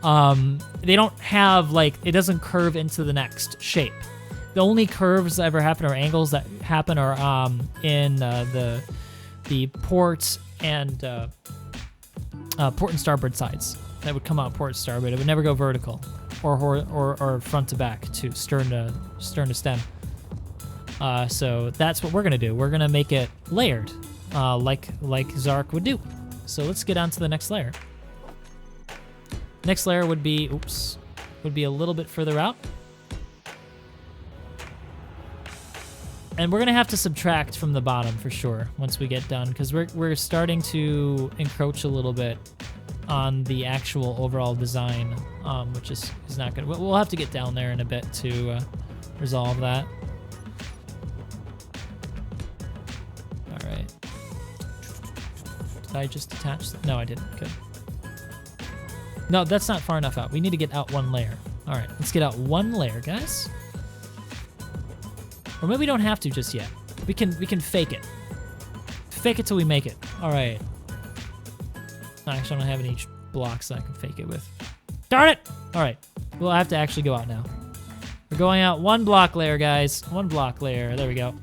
They don't have, like, it doesn't curve into the next shape. The only curves that ever happen or angles that happen are in the port and starboard sides. That would come out port and starboard. It would never go vertical or front to back to stern to stem. So that's what we're gonna do. We're gonna make it layered, like Zark would do. So let's get on to the next layer. Next layer would be, would be a little bit further out. And we're gonna have to subtract from the bottom for sure once we get done, because we're starting to encroach a little bit on the actual overall design, which is not good. We'll have to get down there in a bit to resolve that. All right. Did I just attach? No, I didn't. Good. No, that's not far enough out. We need to get out one layer. All right, let's get out one layer, guys. Or maybe we don't have to just yet. We can fake it. Fake it till we make it. All right. Actually, I don't have any blocks that I can fake it with. Darn it! All right, we'll have to actually go out now. We're going out one block layer, guys. One block layer. There we go.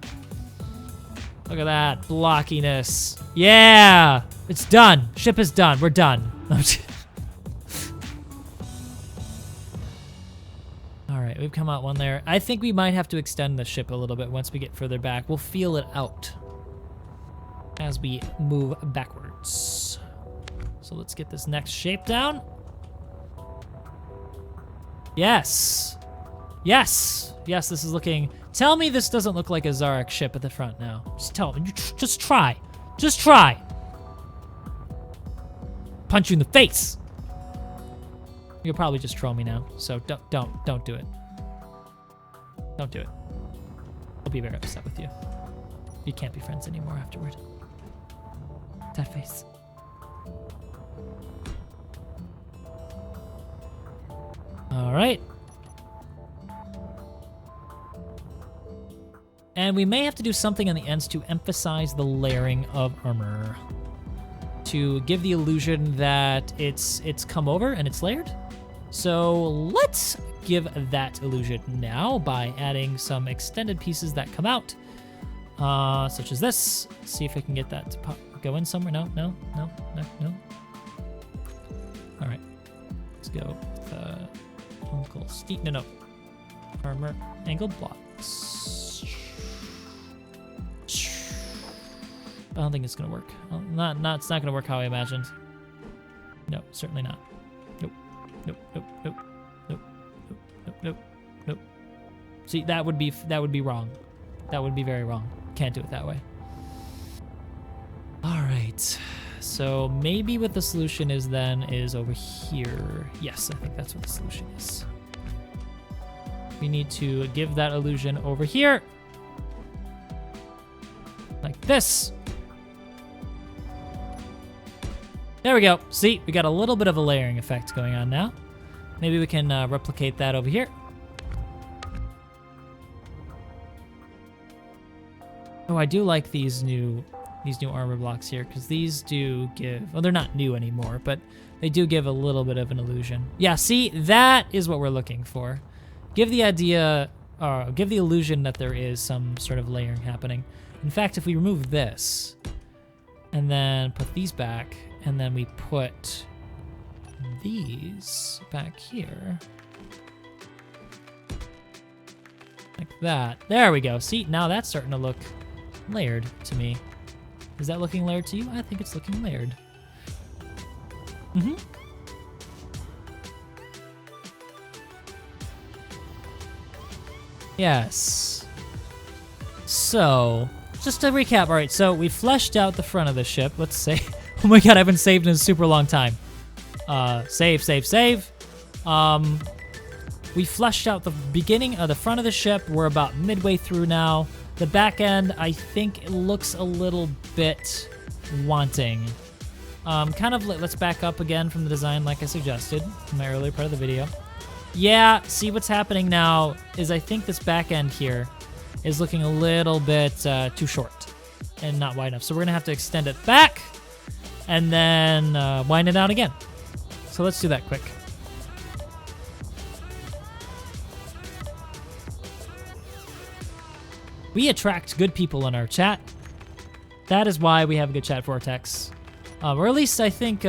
Look at that blockiness. Yeah, it's done. Ship is done. We're done. All right, we've come out one layer. I think we might have to extend the ship a little bit once we get further back. We'll feel it out as we move backwards. So let's get this next shape down. Yes. Yes. Yes, this is looking... Tell me this doesn't look like a Zarek ship at the front now. Just tell me. Just try. Just try. Punch you in the face. You'll probably just troll me now, so don't do it. Don't do it. I'll be very upset with you. You can't be friends anymore afterward. That face. All right. And we may have to do something on the ends to emphasize the layering of armor, to give the illusion that it's come over and it's layered. So let's give that illusion now by adding some extended pieces that come out, such as this. Let's see if I can get that to go in somewhere. No. All right, let's go with Uncle Steve. No. Armor angled blocks. I don't think it's gonna work. It's not gonna work how I imagined. No, certainly not. Nope. See, that would be wrong. That would be very wrong. Can't do it that way. All right. So maybe what the solution is then is over here. Yes, I think that's what the solution is. We need to give that illusion over here. Like this. There we go. See, we got a little bit of a layering effect going on now. Maybe we can replicate that over here. Oh, I do like these new armor blocks here, because these do give, well, they're not new anymore, but they do give a little bit of an illusion. Yeah, see, that is what we're looking for. Give the illusion that there is some sort of layering happening. In fact, if we remove this and then put these back, and then we put these back here. Like that. There we go. See, now that's starting to look layered to me. Is that looking layered to you? I think it's looking layered. Yes. So, just to recap, all right, so we fleshed out the front of the ship. Let's say, oh my god, I haven't saved in a super long time. Save. We fleshed out the beginning of the front of the ship. We're about midway through now. The back end, I think it looks a little bit wanting. Kind of, let's back up again from the design like I suggested in my earlier part of the video. Yeah, see what's happening now is I think this back end here is looking a little bit too short and not wide enough. So we're gonna have to extend it back and then wind it out again. So let's do that quick. We attract good people in our chat. That is why we have a good chat vortex. Or at least I think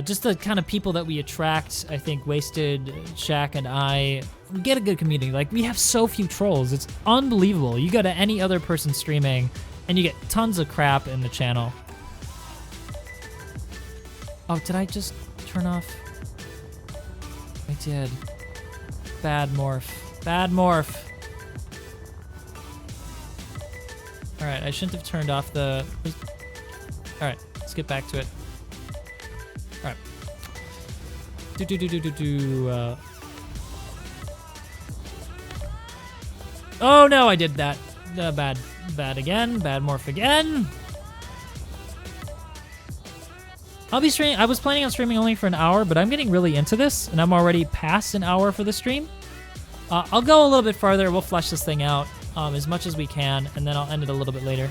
just the kind of people that we attract, I think Wasted, Shaq, and I, we get a good community. Like, we have so few trolls. It's unbelievable. You go to any other person streaming, and you get tons of crap in the channel. Oh, did I just turn off? I did. Bad morph. Bad morph. All right, I shouldn't have turned off the... All right, let's get back to it. All right. Oh no, I did that. Bad again. Bad morph again. I'll be streaming. I was planning on streaming only for an hour, but I'm getting really into this, and I'm already past an hour for the stream. I'll go a little bit farther. We'll flesh this thing out as much as we can, and then I'll end it a little bit later.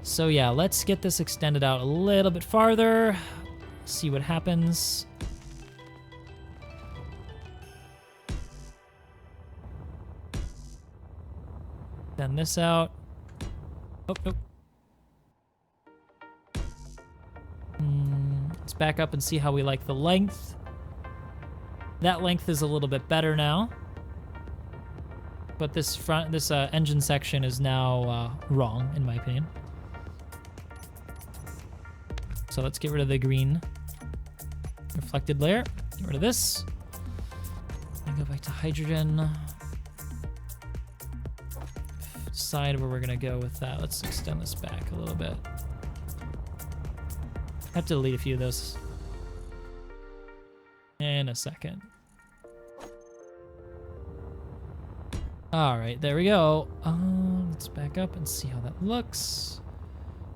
So yeah, let's get this extended out a little bit farther. See what happens. Extend this out. Oh, nope. Let's back up and see how we like the length. That length is a little bit better now. But this engine section is now wrong, in my opinion. So let's get rid of the green reflected layer. Get rid of this. And go back to hydrogen. Decide where we're gonna go with that. Let's extend this back a little bit. I have to delete a few of those in a second. All right, there we go. Let's back up and see how that looks.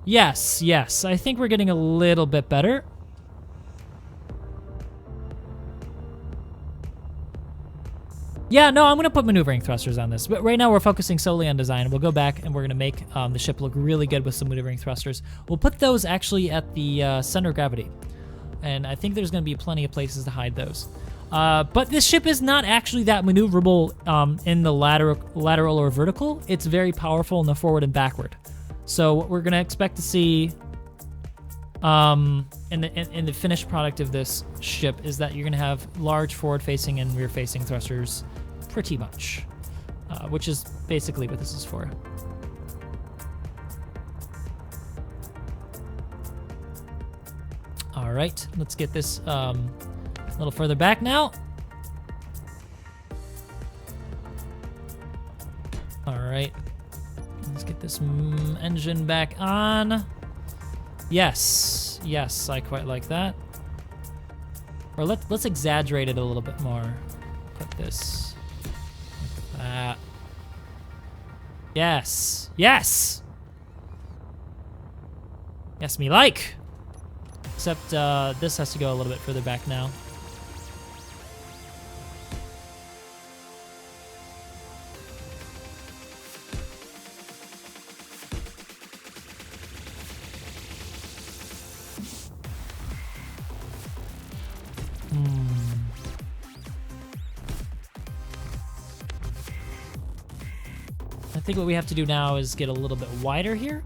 Yes, yes, I think we're getting a little bit better. Yeah, no, I'm gonna put maneuvering thrusters on this, but right now we're focusing solely on design. We'll go back and we're gonna make the ship look really good with some maneuvering thrusters. We'll put those actually at the center of gravity, and I think there's gonna be plenty of places to hide those. But this ship is not actually that maneuverable in the lateral or vertical. It's very powerful in the forward and backward. So what we're gonna expect to see in the finished product of this ship is that you're gonna have large forward-facing and rear-facing thrusters, pretty much, which is basically what this is for. All right, let's get this a little further back now. All right, let's get this engine back on. Yes, yes, I quite like that. Or let's exaggerate it a little bit more. Put this like that. Yes, yes, yes, me like. Except this has to go a little bit further back now. I think what we have to do now is get a little bit wider here.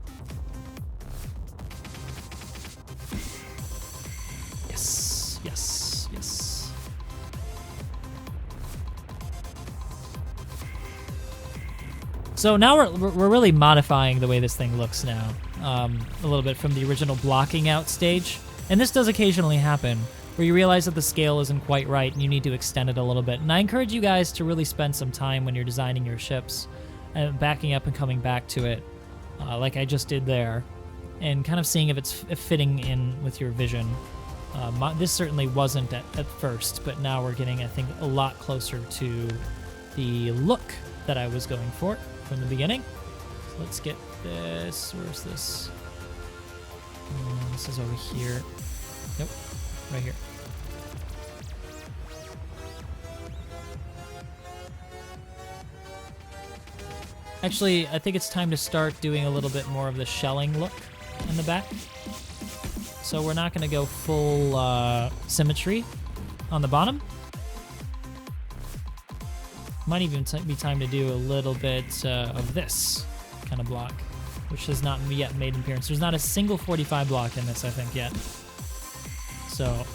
Yes, yes, yes. So now we're really modifying the way this thing looks now, a little bit from the original blocking out stage. And this does occasionally happen, where you realize that the scale isn't quite right and you need to extend it a little bit. And I encourage you guys to really spend some time when you're designing your ships, backing up and coming back to it, like I just did there, and kind of seeing if it's fitting in with your vision. This certainly wasn't at first, but now we're getting, I think, a lot closer to the look that I was going for from the beginning. So let's get this. Where's this? This is over here. Nope, right here. Actually, I think it's time to start doing a little bit more of the shelling look in the back. So we're not going to go full symmetry on the bottom. Might even be time to do a little bit of this kind of block, which has not yet made an appearance. There's not a single 45 block in this, I think, yet. So...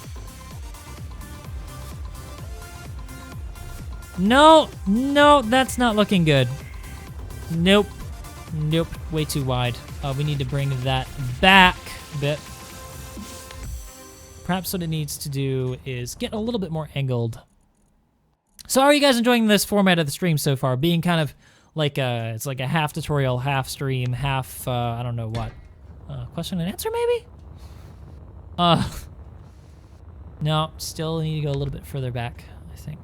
No, that's not looking good. Nope. Way too wide. We need to bring that back a bit. Perhaps what it needs to do is get a little bit more angled. So are you guys enjoying this format of the stream so far? Being kind of like it's like a half tutorial, half stream, half, I don't know what. Question and answer, maybe? No, still need to go a little bit further back, I think.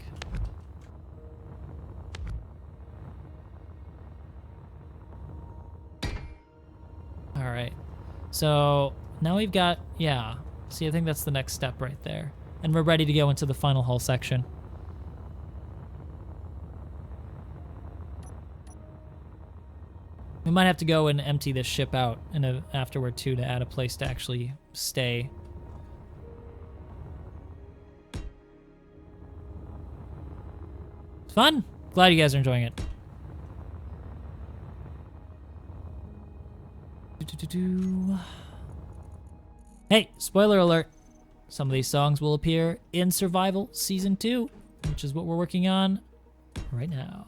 All right, so now we've got, yeah. See, I think that's the next step right there. And we're ready to go into the final hull section. We might have to go and empty this ship out afterward too to add a place to actually stay. It's fun. Glad you guys are enjoying it. Hey, spoiler alert. Some of these songs will appear in Survival Season 2, which is what we're working on right now.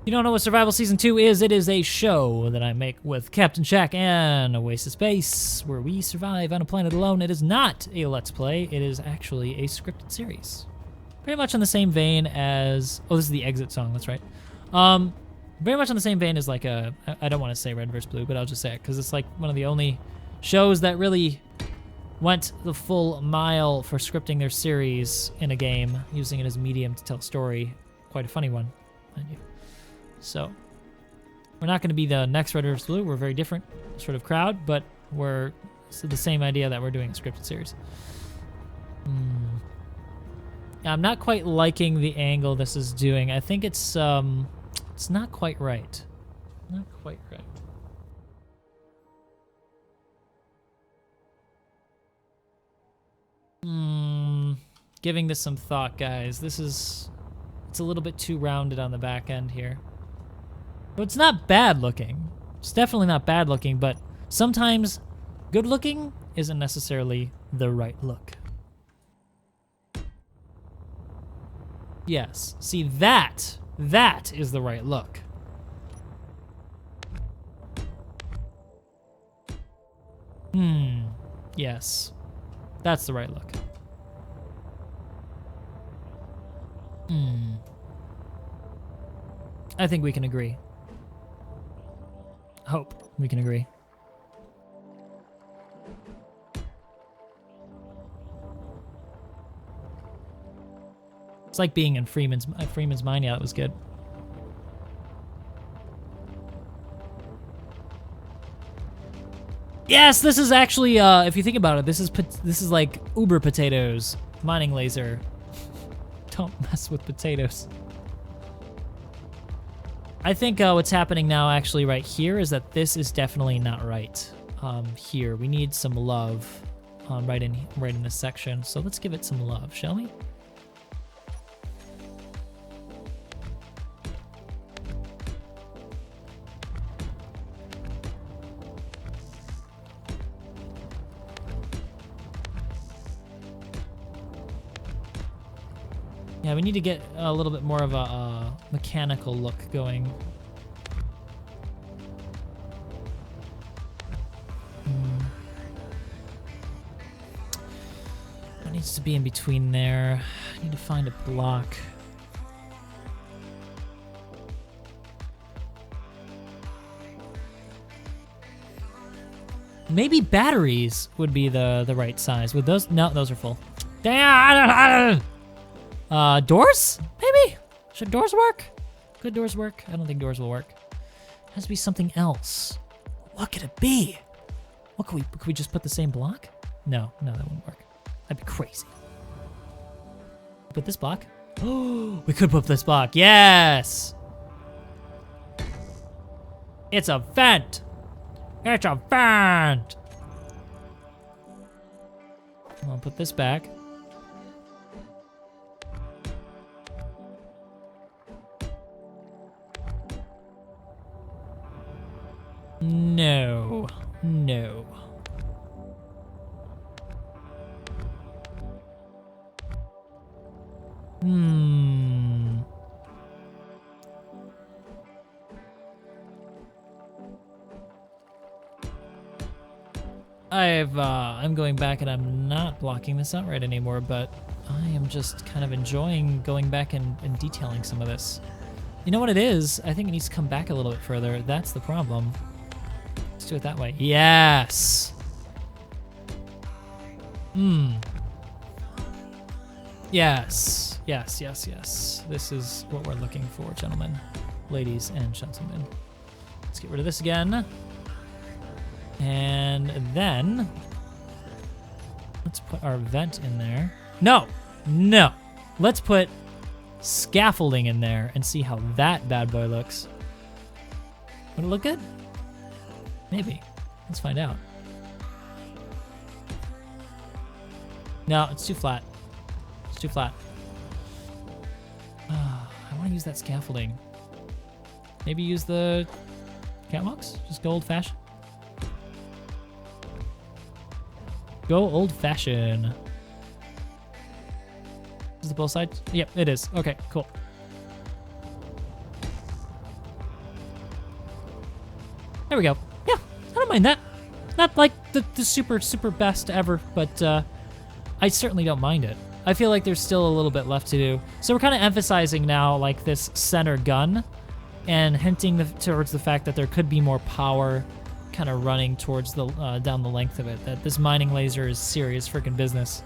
You don't know what Survival Season 2 is? It is a show that I make with Captain Shack and Oasis Base, where we survive on a planet alone. It is not a Let's Play. It is actually a scripted series. Pretty much on the same vein as... Oh, this is the exit song. That's right. Very much on the same vein as like a... I don't want to say Red vs. Blue, but I'll just say it, because it's like one of the only shows that really went the full mile for scripting their series in a game, using it as a medium to tell a story. Quite a funny one, mind you. So, we're not going to be the next Red vs. Blue. We're a very different sort of crowd, but we're the same idea that we're doing a scripted series. I'm not quite liking the angle this is doing. I think it's not quite right. Not quite right. Giving this some thought, guys. It's a little bit too rounded on the back end here. But it's not bad looking. It's definitely not bad looking, but sometimes good looking isn't necessarily the right look. Yes. See, that is the right look. Yes. That's the right look. I think we can agree. Hope we can agree. It's like being in Freeman's mind. Yeah, that was good. Yes, this is actually, if you think about it, this is like uber potatoes, mining laser. Don't mess with potatoes. I think what's happening now actually right here is that this is definitely not right. Here, we need some love right in this section. So let's give it some love, shall we? Yeah, we need to get a little bit more of a mechanical look going. What needs to be in between there? I need to find a block. Maybe batteries would be the right size. Would those? No, those are full. Damn! Doors? Maybe? Should doors work? Could doors work? I don't think doors will work. It has to be something else. What could it be? What could we just put the same block? No, that wouldn't work. That'd be crazy. Put this block. Oh, we could put this block. Yes! It's a vent! It's a vent! I'll put this back. No. I'm going back and I'm not blocking this outright anymore, but I am just kind of enjoying going back and detailing some of this. You know what it is? I think it needs to come back a little bit further. That's the problem. Let's do it that way. Yes! Yes. This is what we're looking for, gentlemen. Ladies and gentlemen. Let's get rid of this again. And then let's put our vent in there. No. Let's put scaffolding in there and see how that bad boy looks. Would it look good? Maybe. Let's find out. No, it's too flat. It's too flat. I want to use that scaffolding. Maybe use the catwalks? Just go old-fashioned. Go old-fashioned. Is the both sides? Yep, it is. Okay, cool. There we go. Yeah, I don't mind that. Not like the super best ever, but I certainly don't mind it. I feel like there's still a little bit left to do. So we're kind of emphasizing now like this center gun and hinting towards the fact that there could be more power kind of running towards the down the length of it, that this mining laser is serious freaking business.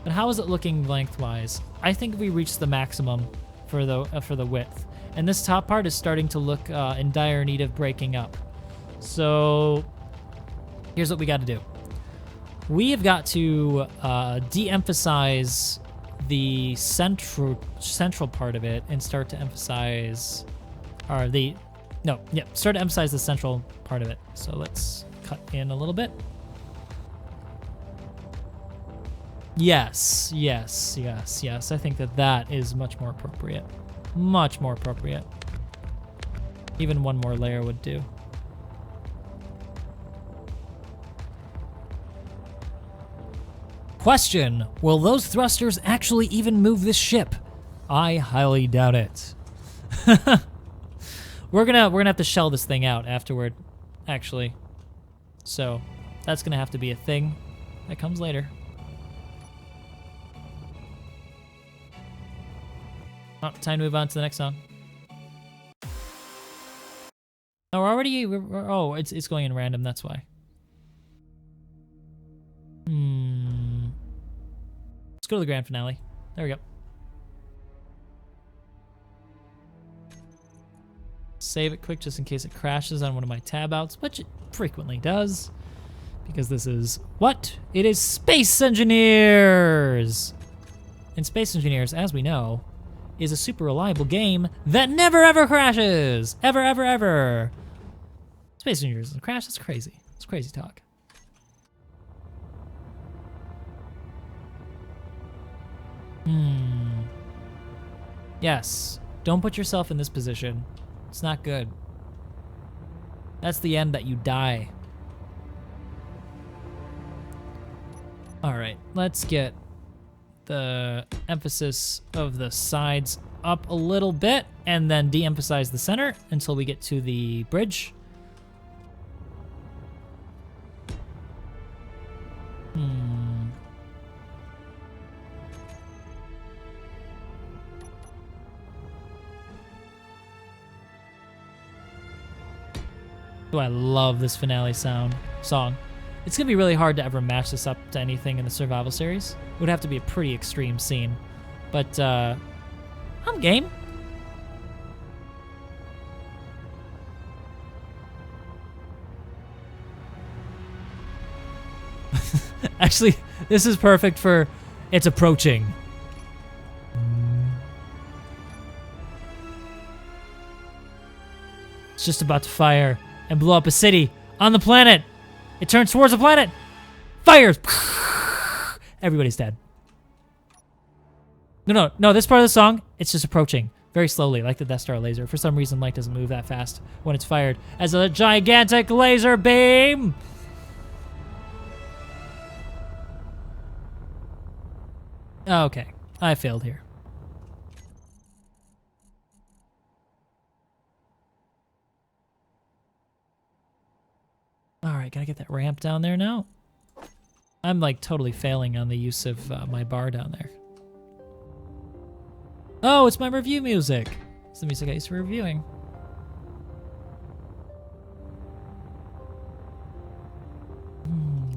But how is it looking lengthwise? I think we reached the maximum for the width, and this top part is starting to look in dire need of breaking up. So here's what we got to do. We have got to de-emphasize the central part of it and start to emphasize, start to emphasize the central part of it. So let's cut in a little bit. Yes. I think that is much more appropriate. Much more appropriate. Even one more layer would do. Question: will those thrusters actually even move this ship? I highly doubt it. We're gonna have to shell this thing out afterward, actually. So that's gonna have to be a thing that comes later. Oh, time to move on to the next song. Oh, oh, it's going in random. That's why. Let's go to the grand finale. There we go. Save it quick just in case it crashes on one of my tab outs, which it frequently does, because this is what? It is Space Engineers! And Space Engineers, as we know, is a super reliable game that never ever crashes! Ever. Space Engineers doesn't crash, that's crazy. It's crazy talk. Yes, don't put yourself in this position. It's not good. That's the end, that you die. Alright, let's get the emphasis of the sides up a little bit and then de-emphasize the center until we get to the bridge. Oh, I love this finale song. It's gonna be really hard to ever match this up to anything in the survival series. It would have to be a pretty extreme scene. But, I'm game. Actually, this is perfect for it's approaching. It's just about to fire and blow up a city on the planet. It turns towards the planet. Fires. Everybody's dead. No, this part of the song, it's just approaching very slowly, like the Death Star laser. For some reason, light doesn't move that fast when it's fired as a gigantic laser beam. Okay, I failed here. All right, gotta get that ramp down there now. I'm like totally failing on the use of my bar down there. Oh, it's my review music. It's the music I used for reviewing.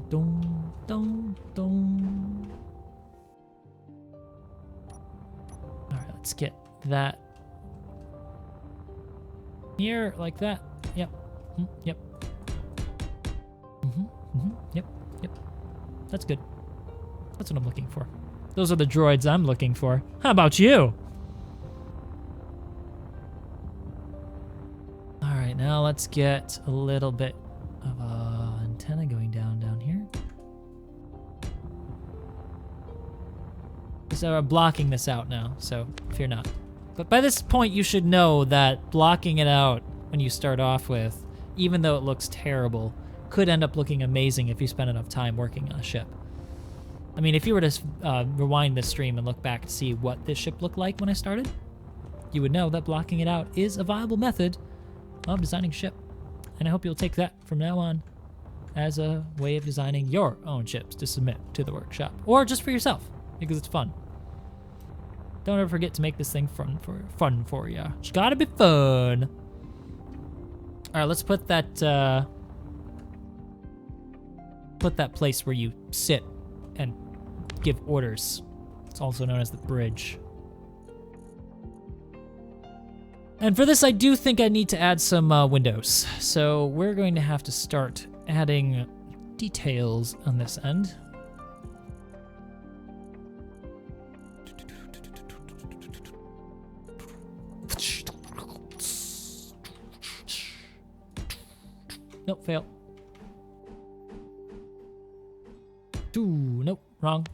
Dum, dum, dum. All right, let's get that here like that. Yep. Yep. Yep. That's good. That's what I'm looking for. Those are the droids I'm looking for. How about you? All right, now let's get a little bit of a antenna going down here. So we're blocking this out now, so fear not. But by this point, you should know that blocking it out when you start off with, even though it looks terrible, could end up looking amazing if you spend enough time working on a ship. I mean, if you were to rewind this stream and look back to see what this ship looked like when I started, you would know that blocking it out is a viable method of designing a ship. And I hope you'll take that from now on as a way of designing your own ships to submit to the workshop. Or just for yourself, because it's fun. Don't ever forget to make this thing fun for you. It's gotta be fun. All right, let's put that place where you sit and give orders. It's also known as the bridge. And for this, I do think I need to add some windows. So we're going to have to start adding details on this end. Nope, fail. Nope, wrong.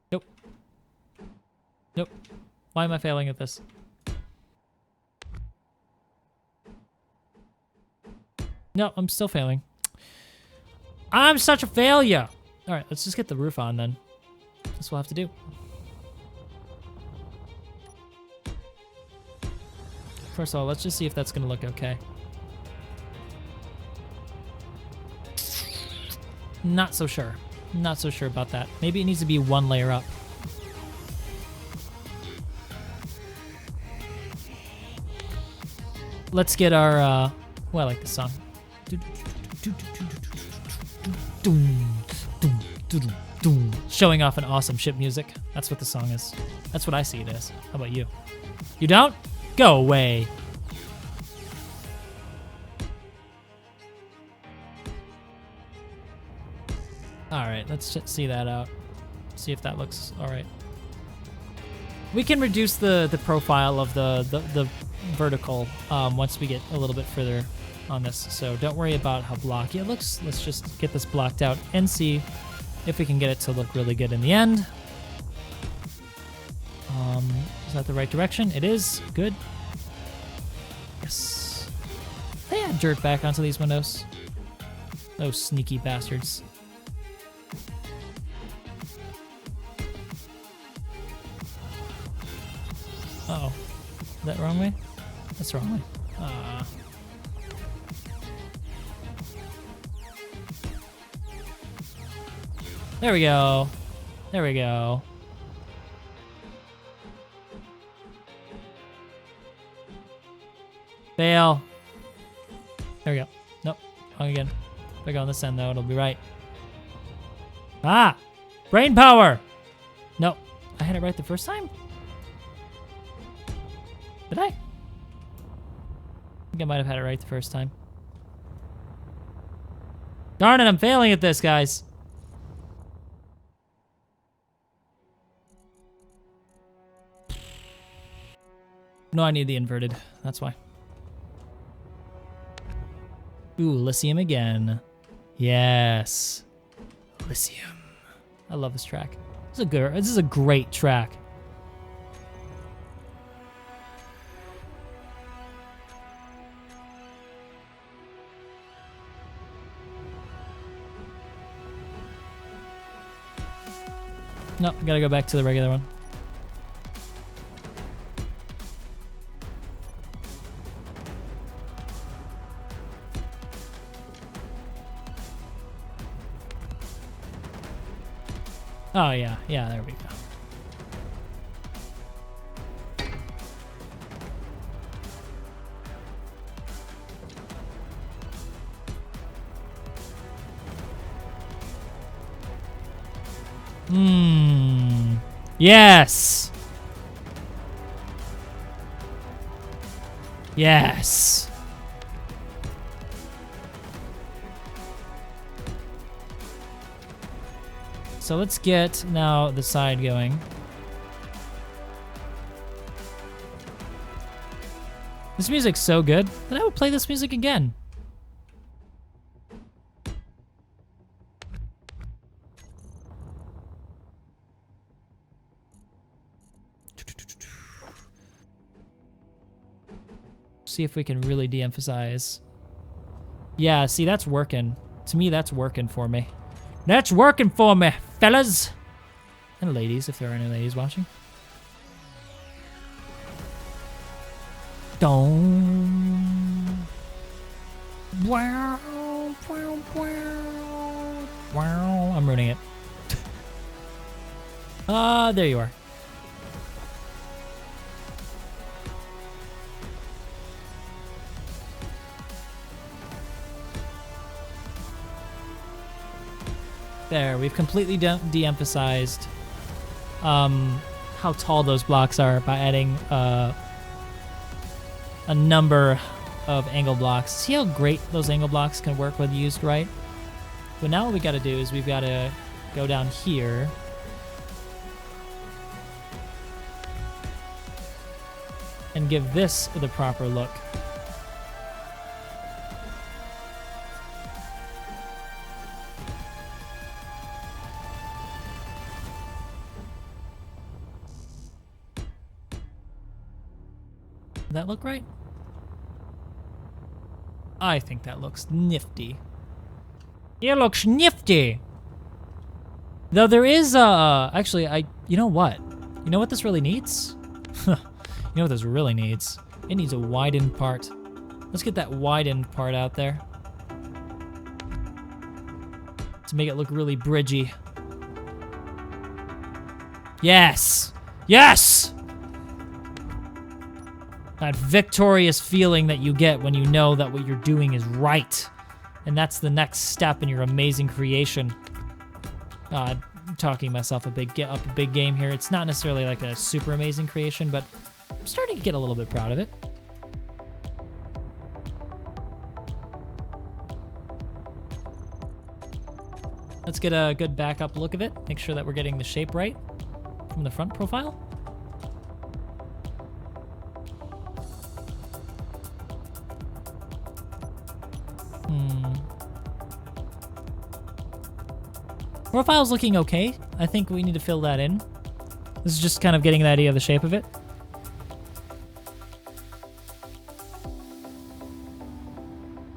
Nope. Why am I failing at this? No, I'm still failing. I'm such a failure. All right, let's just get the roof on then. That's what we'll have to do. First of all, let's just see if that's gonna look okay. Not so sure. Not so sure about that. Maybe it needs to be one layer up. Let's get our, well, I like this song. Showing off an awesome ship music. That's what the song is. That's what I see it as. How about you? You don't? Go away. All right, let's just see that out. See if that looks all right. We can reduce the profile of the vertical once we get a little bit further on this. So don't worry about how blocky it looks. Let's just get this blocked out and see if we can get it to look really good in the end. Is that the right direction? It is. Good. Yes. They add dirt back onto these windows. Those sneaky bastards. Uh-oh. Is that the wrong way? That's the wrong way. There we go. There we go. Fail. There we go. Nope. Wrong again. If I go on this end, though, it'll be right. Ah! Brain power! Nope. I had it right the first time? Did I? I think I might have had it right the first time. Darn it, I'm failing at this, guys. No, I need the inverted. That's why. Ooh, Elysium again. Yes. Elysium. I love this track. This is a great track. No, I gotta go back to the regular one. Oh, yeah. Yeah, there we go. Yes! Yes! So let's get now the side going. This music's so good that I would play this music again. See if we can really de-emphasize. Yeah, see, that's working. To me, that's working for me. That's working for me, fellas. And ladies, if there are any ladies watching. Don't. Wow. Wow. I'm ruining it. There you are. There, we've completely de-emphasized how tall those blocks are by adding a number of angle blocks. See how great those angle blocks can work when used right? But now what we gotta do is we've gotta go down here. And give this the proper look. That look right? I think that looks nifty. It looks nifty. Though there is actually you know what? You know what this really needs? You know what this really needs? It needs a widened part. Let's get that widened part out there. To make it look really bridgy. Yes! Yes! That victorious feeling that you get when you know that what you're doing is right. And that's the next step in your amazing creation. I'm talking myself up a big game here. It's not necessarily like a super amazing creation, but I'm starting to get a little bit proud of it. Let's get a good backup look of it. Make sure that we're getting the shape right from the front profile. Profile's looking okay. I think we need to fill that in. This is just kind of getting an idea of the shape of it.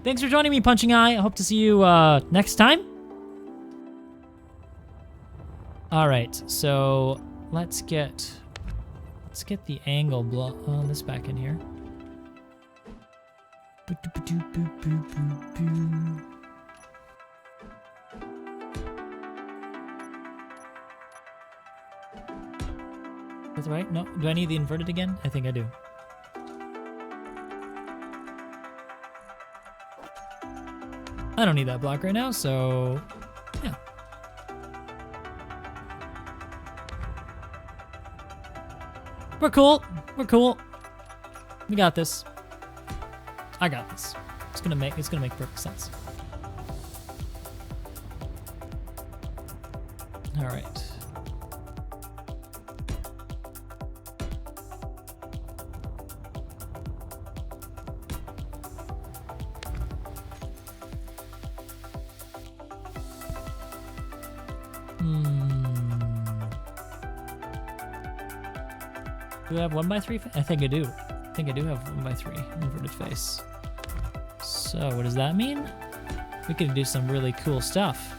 Thanks for joining me, Punching Eye. I hope to see you next time. All right, so let's get the angle block on this back in here. That's right. No, do I need the inverted again? I think I do. I don't need that block right now, so yeah. We're cool. We're cool. We got this. I got this. It's gonna make perfect sense. All right. Do I have 1x3? I think I do. I think I do have 1x3 inverted face. So what does that mean? We could do some really cool stuff.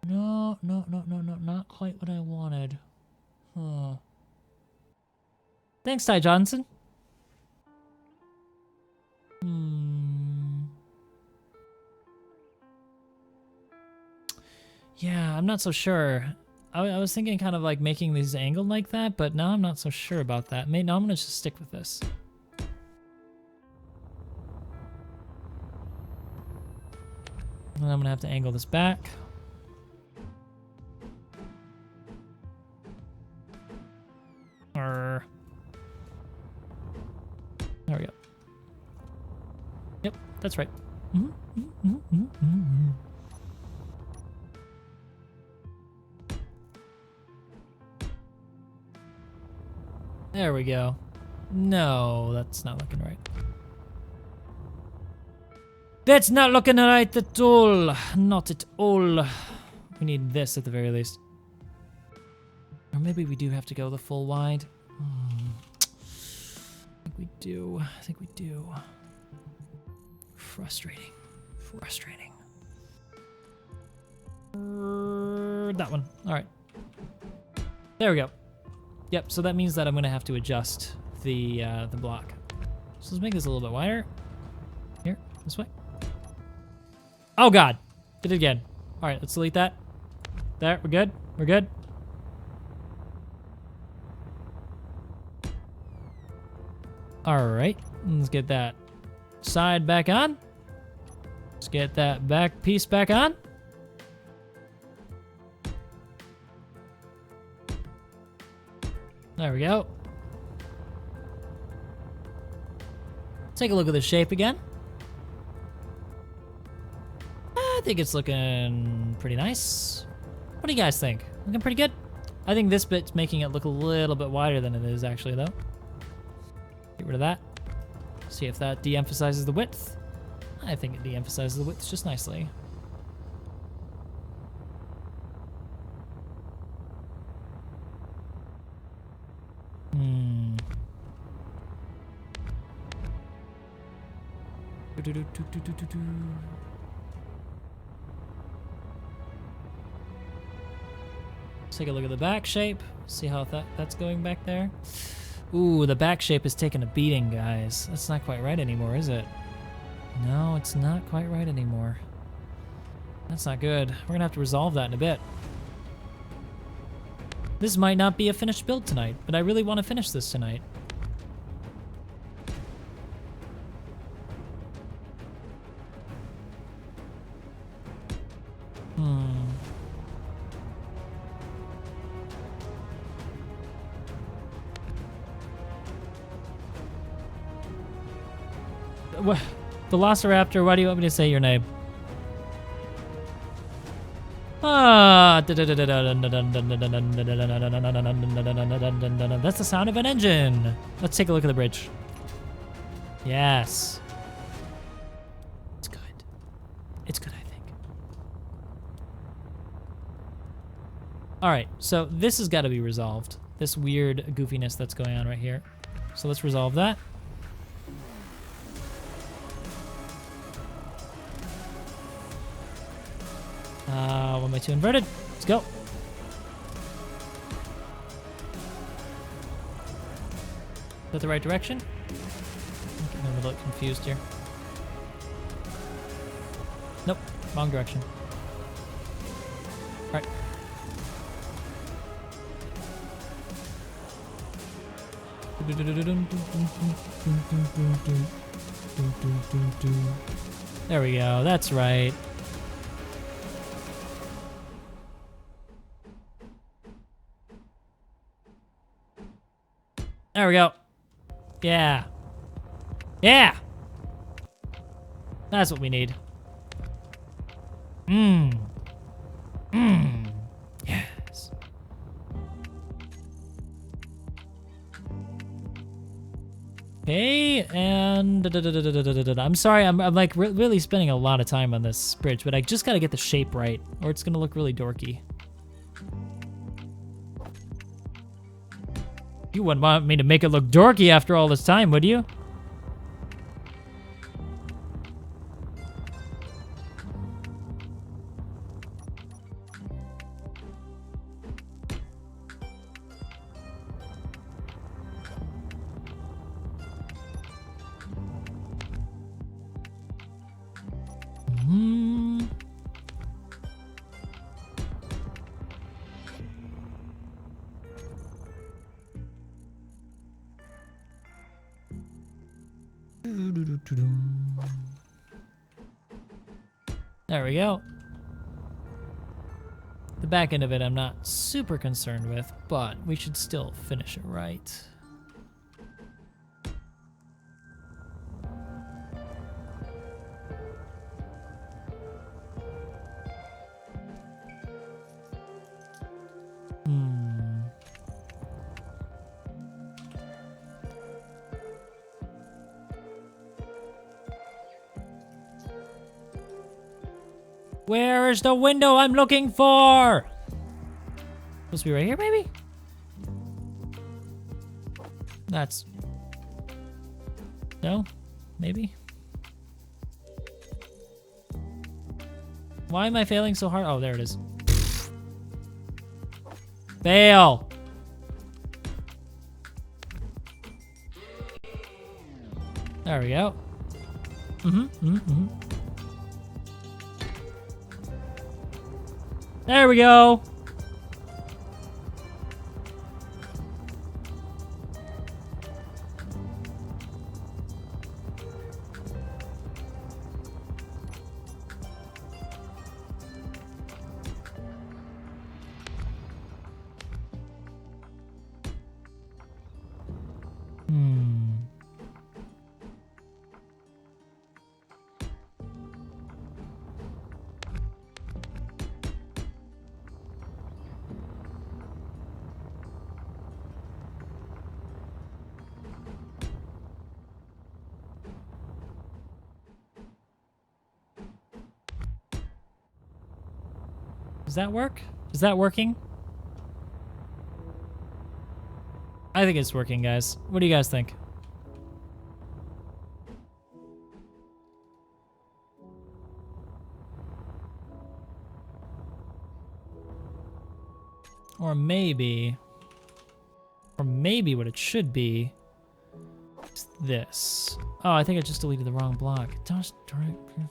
No, not quite what I wanted. Huh. Thanks, Ty Johnson. Yeah, I'm not so sure. I was thinking kind of like making these angled like that, but now I'm not so sure about that. No, I'm gonna just stick with this. And I'm gonna have to angle this back. There we go. Yep, that's right. There we go. No, that's not looking right. That's not looking right at all. Not at all. We need this at the very least. Or maybe we do have to go the full wide. I think we do. I think we do. Frustrating. Frustrating. That one. All right. There we go. Yep, so that means that I'm gonna have to adjust the block. So let's make this a little bit wider. Here, this way. Oh God, did it again. All right, let's delete that. There, we're good, we're good. All right, let's get that side back on. Let's get that back piece back on. There we go. Take a look at the shape again. I think it's looking pretty nice. What do you guys think? Looking pretty good? I think this bit's making it look a little bit wider than it is actually though. Get rid of that. See if that de-emphasizes the width. I think it de-emphasizes the width just nicely. Let's take a look at the back shape. See how that's going back there. Ooh, the back shape is taking a beating, guys. That's not quite right anymore, is it? No, it's not quite right anymore. That's not good. We're gonna have to resolve that in a bit. This might not be a finished build tonight, but I really want to finish this tonight. Velociraptor, why do you want me to say your name? Ah, that's the sound of an engine. Let's take a look at the bridge. Yes. It's good. It's good, I think. All right, so this has got to be resolved. This weird goofiness that's going on right here. So let's resolve that. 1x2 inverted. Let's go. Is that the right direction? I'm getting a little bit confused here. Nope, wrong direction. All right. There we go. That's right. There we go. Yeah. Yeah! That's what we need. Mmm. Mmm. Yes. Okay, and I'm sorry, I'm like really spending a lot of time on this bridge, but I just gotta get the shape right, or it's gonna look really dorky. You wouldn't want me to make it look dorky after all this time, would you? There we go. The back end of it I'm not super concerned with, but we should still finish it right. Where is the window I'm looking for? Supposed to be right here, maybe? That's... No? Maybe? Why am I failing so hard? Oh, there it is. Fail! There we go. There we go. Does that work? Is that working? I think it's working, guys. What do you guys think? Or maybe what it should be is this. Oh, I think I just deleted the wrong block. Just there.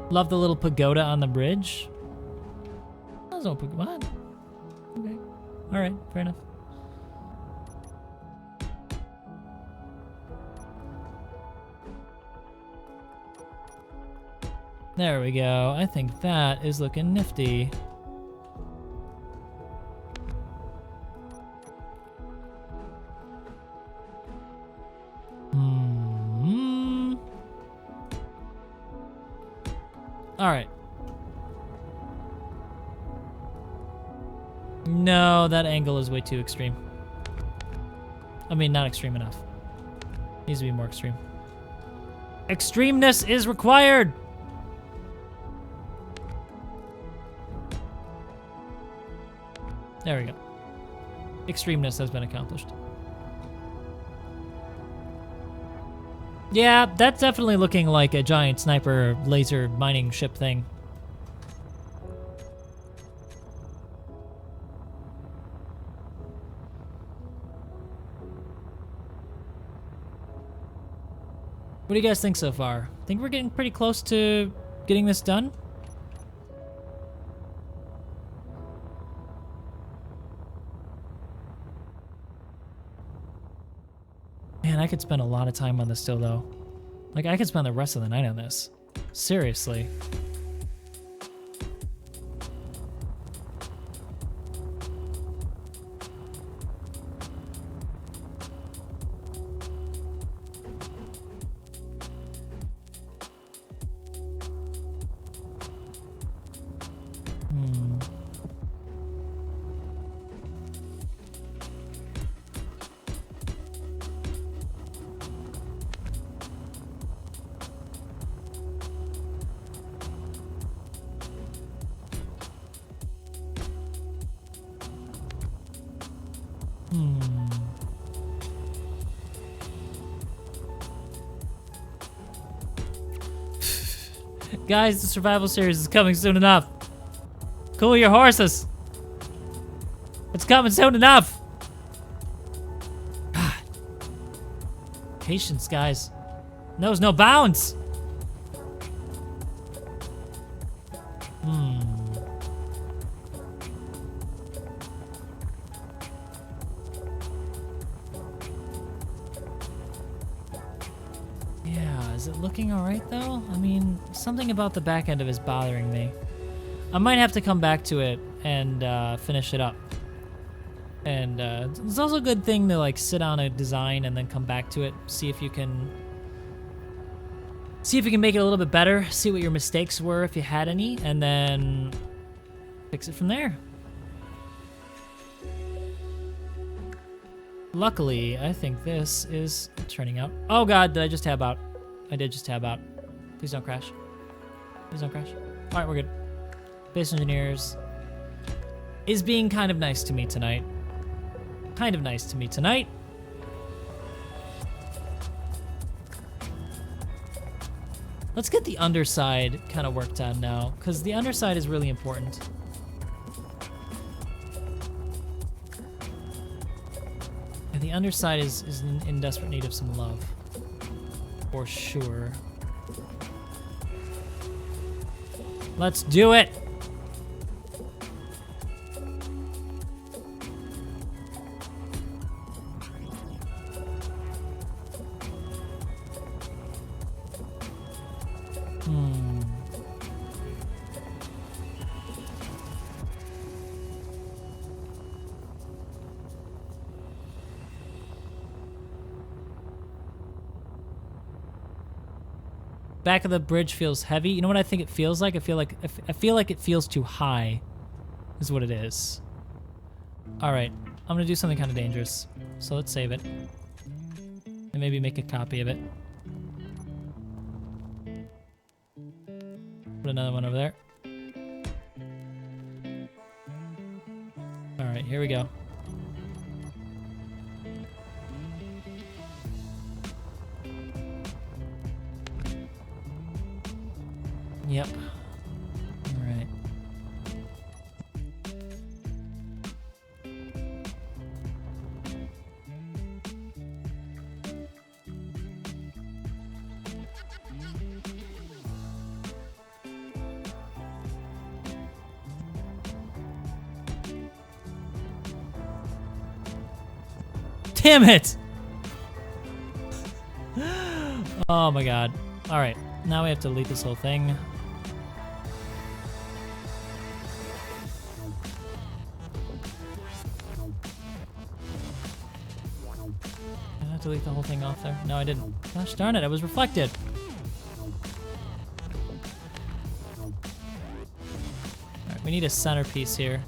Love the little pagoda on the bridge. There's no pagoda. What? Okay. All right. Fair enough. There we go. I think that is looking nifty. All right. No, that angle is way too extreme. I mean, not extreme enough. Needs to be more extreme. Extremeness is required. There we go. Extremeness has been accomplished. Yeah, that's definitely looking like a giant sniper laser mining ship thing. What do you guys think so far? Think we're getting pretty close to getting this done? Man, I could spend a lot of time on this still, though. Like, I could spend the rest of the night on this. Seriously. Guys, the survival series is coming soon enough. Cool your horses. It's coming soon enough. God. Patience, guys. Knows no bounds. Yeah, is it looking alright though? I mean, something about the back end of it is bothering me. I might have to come back to it and finish it up. And it's also a good thing to like sit on a design and then come back to it, see if you can make it a little bit better, see what your mistakes were if you had any, and then fix it from there. Luckily, I think this is turning out. Oh god, did I just tab out? I did just tab out. Please don't crash. Please don't crash. All right, we're good. Base Engineers is being kind of nice to me tonight. Kind of nice to me tonight. Let's get the underside kind of worked on now, because the underside is really important. And the underside is in desperate need of some love. For sure. Let's do it! Back of the bridge feels heavy. You know what I think it feels like? I feel like it feels too high. Is what it is. All right, I'm gonna do something kind of dangerous. So let's save it and maybe make a copy of it. Put another one over there. All right, here we go. Yep. All right. Damn it! Oh my god. All right. Now we have to delete this whole thing. Did I delete the whole thing off there? No, I didn't. Gosh darn it, I was reflected. Alright, we need a centerpiece here.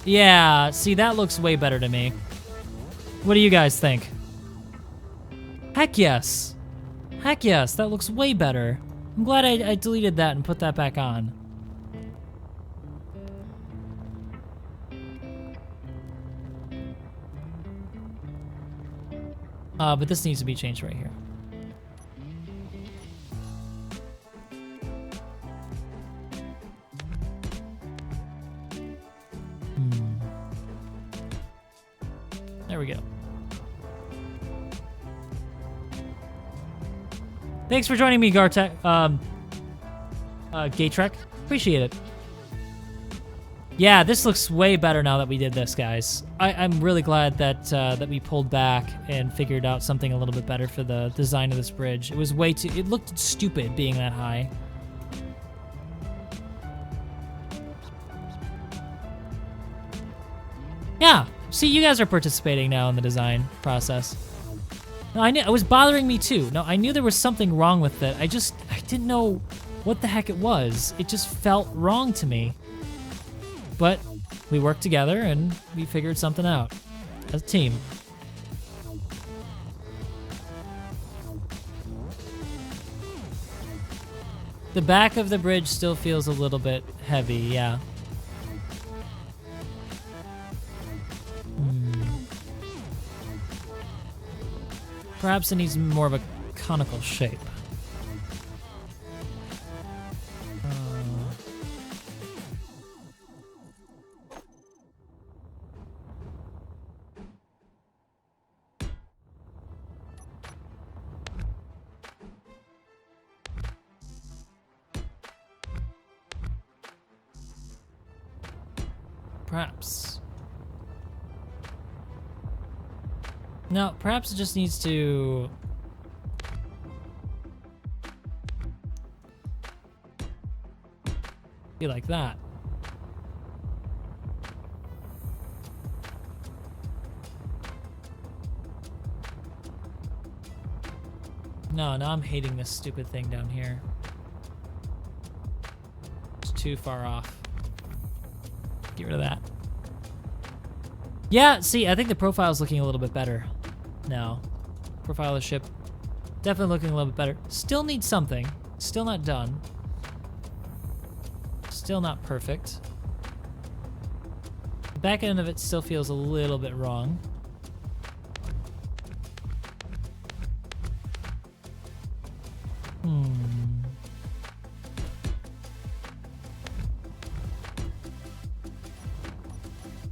Yeah, see, that looks way better to me. What do you guys think? Heck yes. Heck yes, that looks way better. I'm glad I deleted that and put that back on. But this needs to be changed right here. There we go. Thanks for joining me, Gaytrek. Appreciate it. Yeah, this looks way better now that we did this, guys. I'm really glad that that we pulled back and figured out something a little bit better for the design of this bridge. It was way too... It looked stupid being that high. Yeah, see, you guys are participating now in the design process. No, I knew it was bothering me too. No, I knew there was something wrong with it. I didn't know what the heck it was. It just felt wrong to me. But we worked together and we figured something out as a team. The back of the bridge still feels a little bit heavy, yeah. Perhaps it needs more of a conical shape. Perhaps. No, perhaps it just needs to... be like that. No, now I'm hating this stupid thing down here. It's too far off. Get rid of that. Yeah, see, I think the profile's looking a little bit better now. Profile of the ship, definitely looking a little bit better. Still needs something. Still not done. Still not perfect. The back end of it still feels a little bit wrong.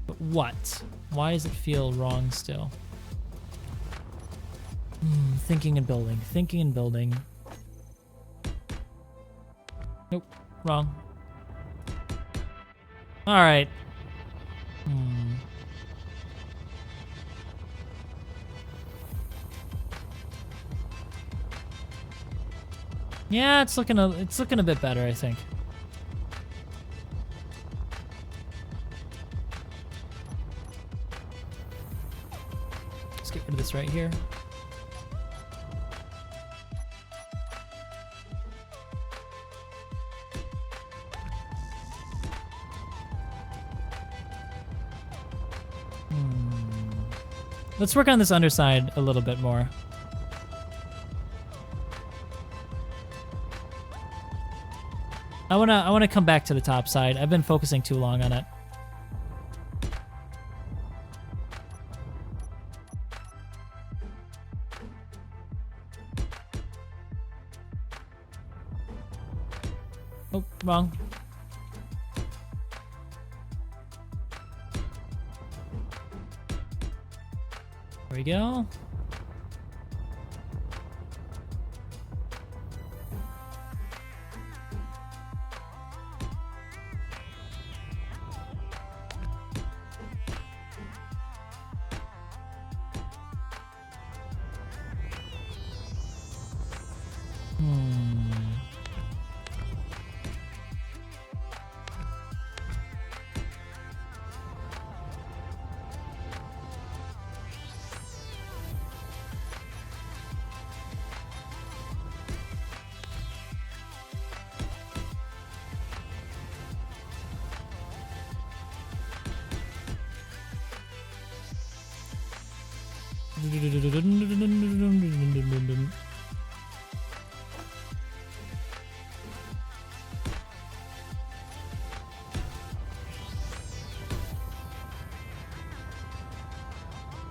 But what? Why does it feel wrong still? Thinking and building. Thinking and building. Nope. Wrong. Alright. Yeah, it's looking a bit better, I think. Let's get rid of this right here. Let's work on this underside a little bit more. I wanna come back to the top side. I've been focusing too long on it. Oh, wrong. There we go.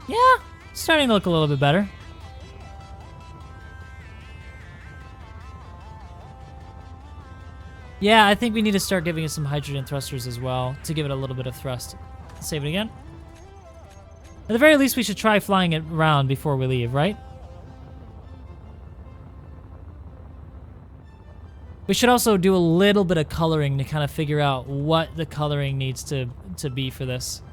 Yeah, starting to look a little bit better. Yeah, I think we need to start giving it some hydrogen thrusters as well to give it a little bit of thrust. Save it again. At the very least, we should try flying it around before we leave, right? We should also do a little bit of coloring to kind of figure out what the coloring needs to be for this.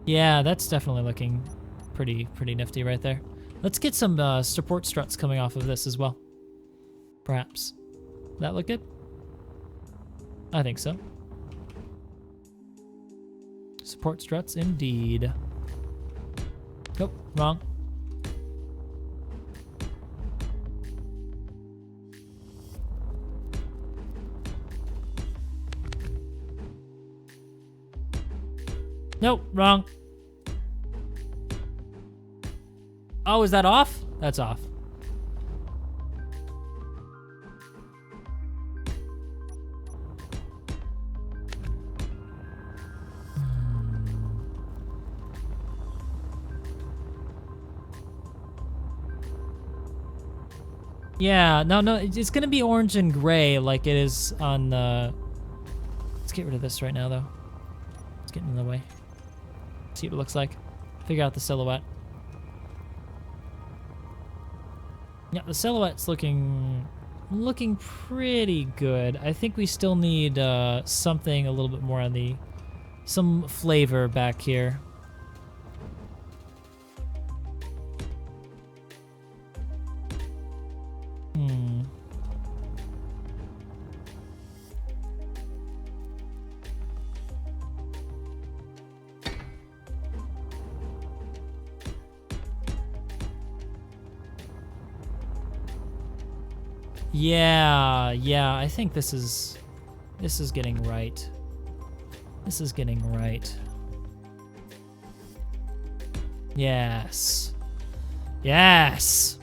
Yeah, that's definitely looking pretty nifty right there. Let's get some support struts coming off of this as well. Perhaps. That look good? I think so. Support struts indeed. Oh, wrong. Nope, wrong. Oh, is that off? That's off. Yeah, no, it's gonna be orange and gray like it is on the... Let's get rid of this right now, though. It's getting in the way. See what it looks like. Figure out the silhouette. Yeah, the silhouette's looking pretty good. I think we still need something a little bit more on the... some flavor back here. Yeah, I think this is getting right. This is getting right. Yes. Yes!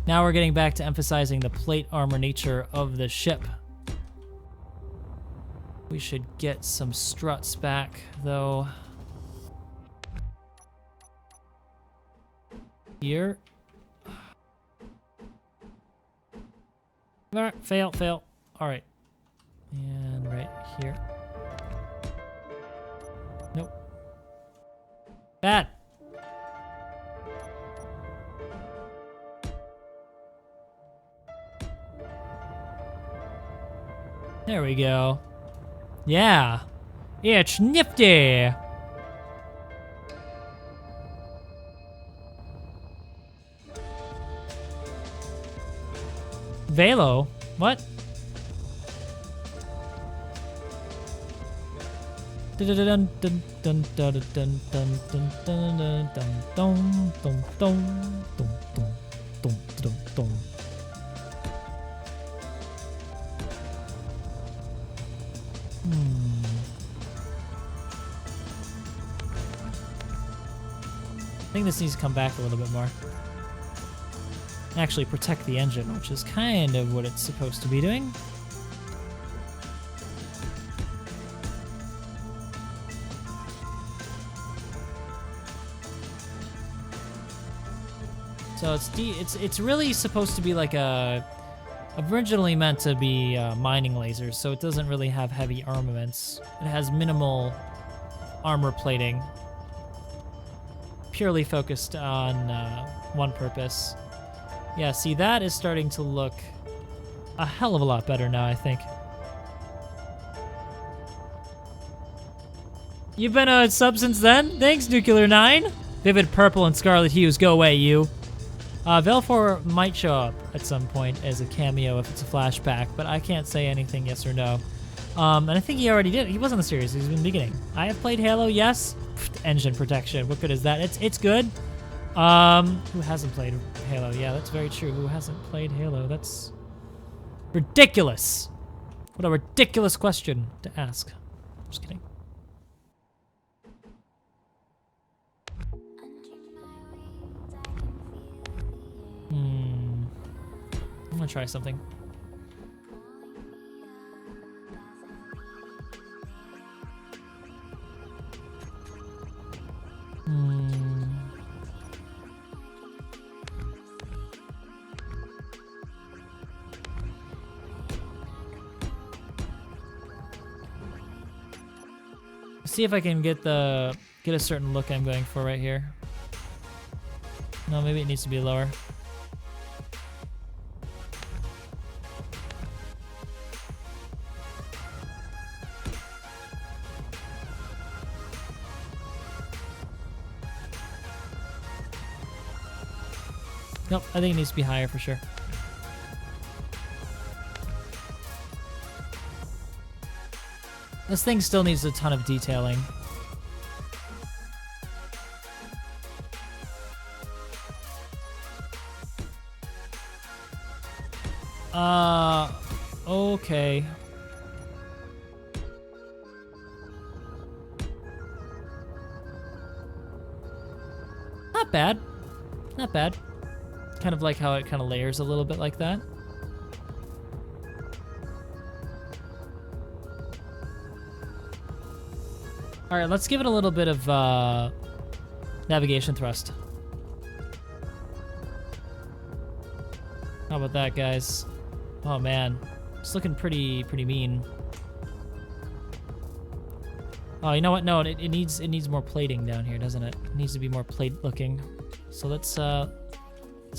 Now we're getting back to emphasizing the plate armor nature of the ship. We should get some struts back, though. Here. All right, fail. All right. And right here. Nope. Bad. There we go. Yeah, it's nifty. Velo? What? I think this needs to come back a little bit more. Actually protect the engine, which is kind of what it's supposed to be doing. So it's really supposed to be like originally meant to be mining lasers, so it doesn't really have heavy armaments. It has minimal armor plating, purely focused on one purpose. Yeah, see, that is starting to look a hell of a lot better now, I think. You've been a sub since then? Thanks, Nuclear 9. Vivid purple and scarlet hues, go away, you. Velfor might show up at some point as a cameo if it's a flashback, but I can't say anything yes or no. And I think he already did. He was on the series. He's in the beginning. I have played Halo, yes. Pfft, engine protection. What good is that? It's good. Who hasn't played Halo? Yeah, that's very true. Who hasn't played Halo? That's ridiculous. What a ridiculous question to ask. Just kidding. I'm gonna try something. See if I can get a certain look I'm going for right here. No, maybe it needs to be lower. Nope, I think it needs to be higher for sure. This thing still needs a ton of detailing. Okay. Not bad. Not bad. Kind of like how it kind of layers a little bit like that. All right, let's give it a little bit of navigation thrust. How about that, guys? Oh man, it's looking pretty mean. Oh, you know what? No, it needs more plating down here, doesn't it? It needs to be more plate looking. So let's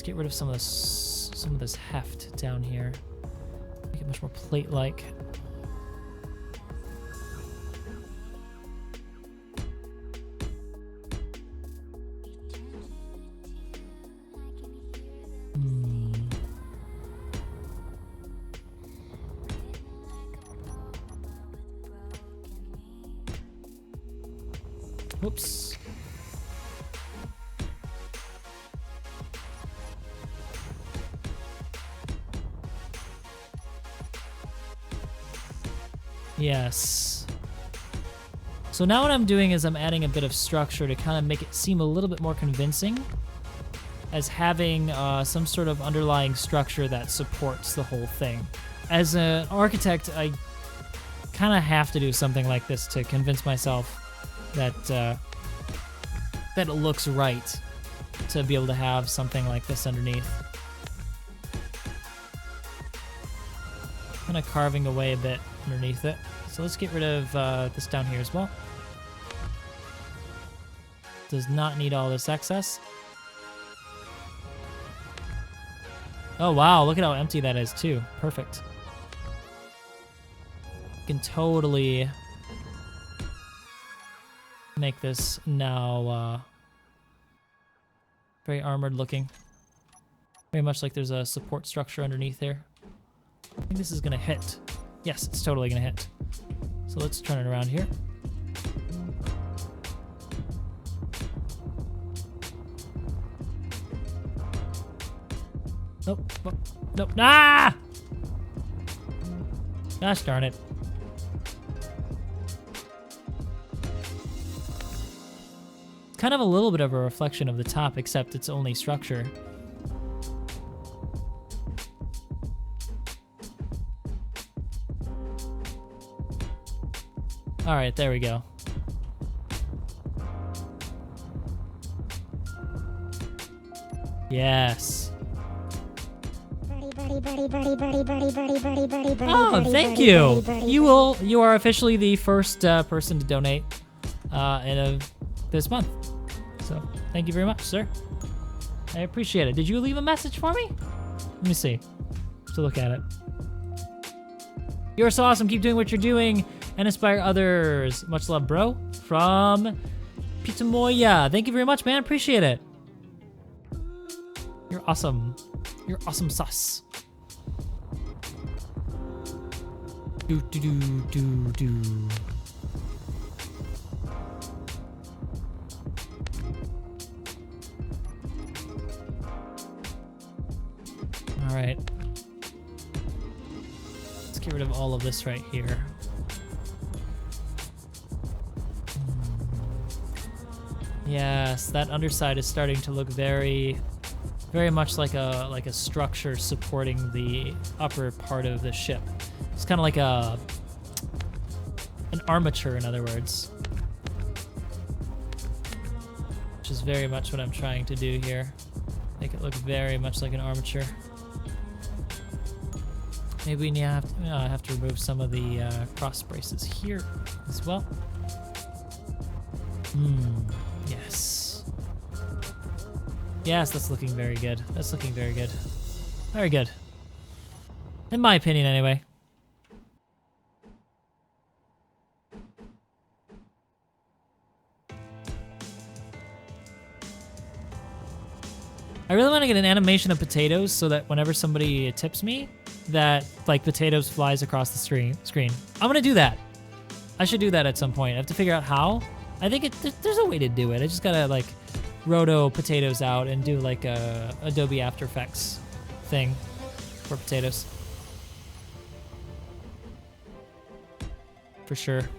get rid of some of this heft down here. Make it much more plate-like. Whoops. Yes. So now what I'm doing is I'm adding a bit of structure to kind of make it seem a little bit more convincing as having some sort of underlying structure that supports the whole thing. As an architect, I kind of have to do something like this to convince myself that that it looks right to be able to have something like this underneath. Kind of carving away a bit underneath it. So let's get rid of this down here as well. Does not need all this excess. Oh wow, look at how empty that is too. Perfect. You can totally make this now very armored looking. Very much like there's a support structure underneath there. I think this is gonna hit. Yes, it's totally gonna hit. So let's turn it around here. Nope, nope, nope. Ah! Gosh darn it. Kind of a little bit of a reflection of the top, except it's only structure. All right, there we go. Yes. Oh, thank you. You are officially the first person to donate this month. So, thank you very much, sir. I appreciate it. Did you leave a message for me? Let me see. To look at it. You're so awesome. Keep doing what you're doing and inspire others. Much love, bro. From Pitamoya. Thank you very much, man. Appreciate it. You're You're awesome. You're awesome sauce. Do do do do do. All right. Let's get rid of all of this right here. Yes, that underside is starting to look very much like a structure supporting the upper part of the ship. It's kind of like an armature, in other words. Which is very much what I'm trying to do here. Make it look very much like an armature. Maybe we have to remove some of the cross braces here as well. Yes. Yes, that's looking very good. That's looking very good. Very good. In my opinion, anyway. I really want to get an animation of potatoes so that whenever somebody tips me, that like potatoes flies across the screen. I'm gonna do that. I should do that at some point. I have to figure out how. I think there's a way to do it. I just gotta like roto potatoes out and do like a Adobe After Effects thing for potatoes. For sure.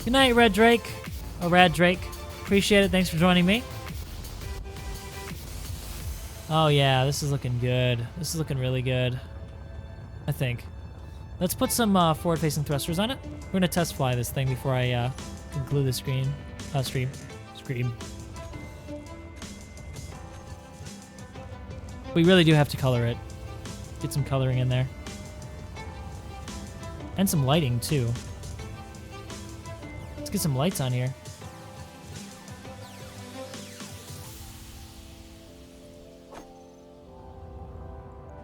Good night, Red Drake. Oh, Rad Drake. Appreciate it. Thanks for joining me. Oh, yeah. This is looking good. This is looking really good. I think. Let's put some forward-facing thrusters on it. We're going to test fly this thing before I glue the screen. Stream. We really do have to color it. Get some coloring in there. And some lighting, too. Let's get some lights on here.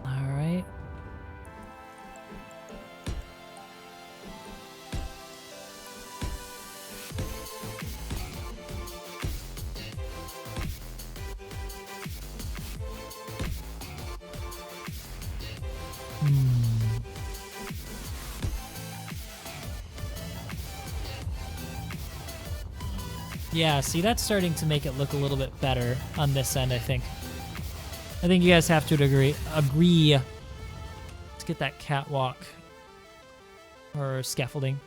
All right. Yeah, see, that's starting to make it look a little bit better on this end, I think. I think you guys have to agree. Let's get that catwalk or scaffolding.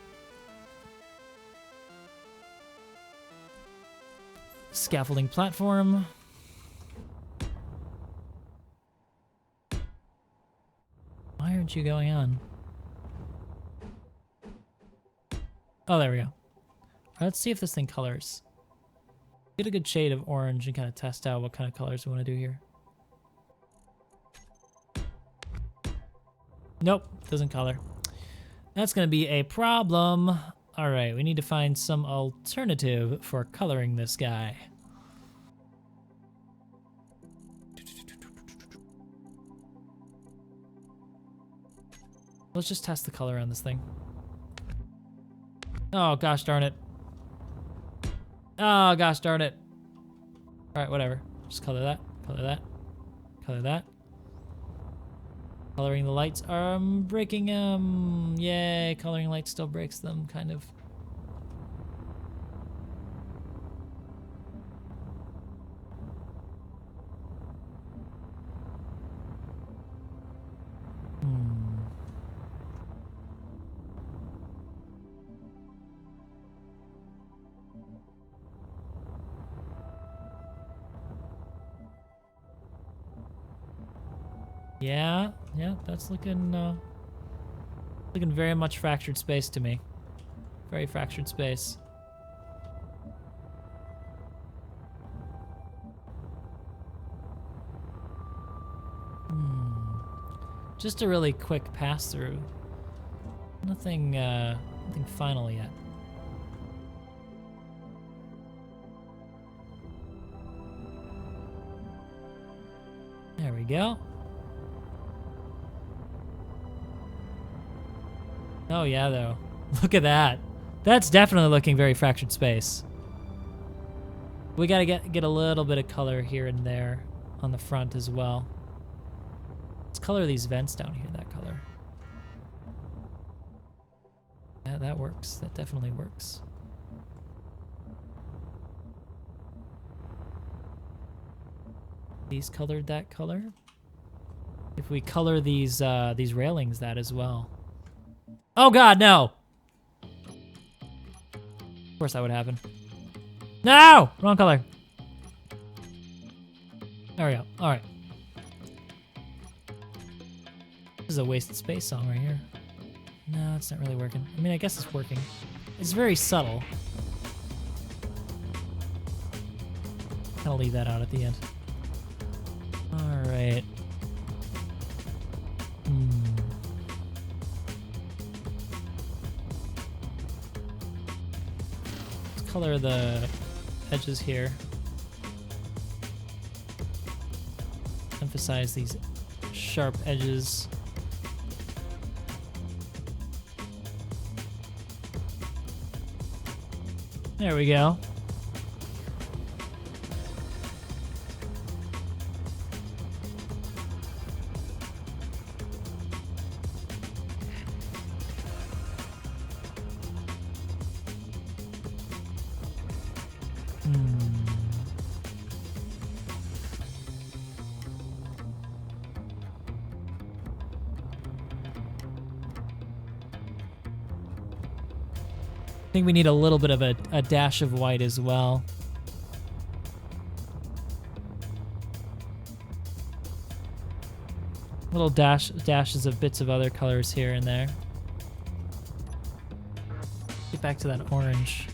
Scaffolding platform. Why aren't you going on? Oh, there we go. All right, let's see if this thing colors. Get a good shade of orange and kind of test out what kind of colors we want to do here. Nope, doesn't color. That's going to be a problem. All right, we need to find some alternative for coloring this guy. Let's just test the color on this thing. Oh, gosh darn it. Oh, gosh darn it. All right, whatever. Just color that, color that, color that. Coloring the lights are breaking them. Yay, coloring lights still breaks them, kind of. Yeah, that's looking very much fractured space to me. Very fractured space. Just a really quick pass through. Nothing final yet. There we go. Oh yeah, though. Look at that. That's definitely looking very fractured space. We gotta get a little bit of color here and there on the front as well. Let's color these vents down here that color. Yeah, that works. That definitely works. These colored that color. If we color these railings that as well. Oh God, no! Of course that would happen. No! Wrong color. There we go. All right. This is a wasted space song right here. No, it's not really working. I mean, I guess it's working. It's very subtle. Kind of leave that out at the end. All right. Let's color the edges here. Emphasize these sharp edges. There we go. I think we need a little bit of a dash of white as well. Little dashes of bits of other colors here and there. Get back to that orange.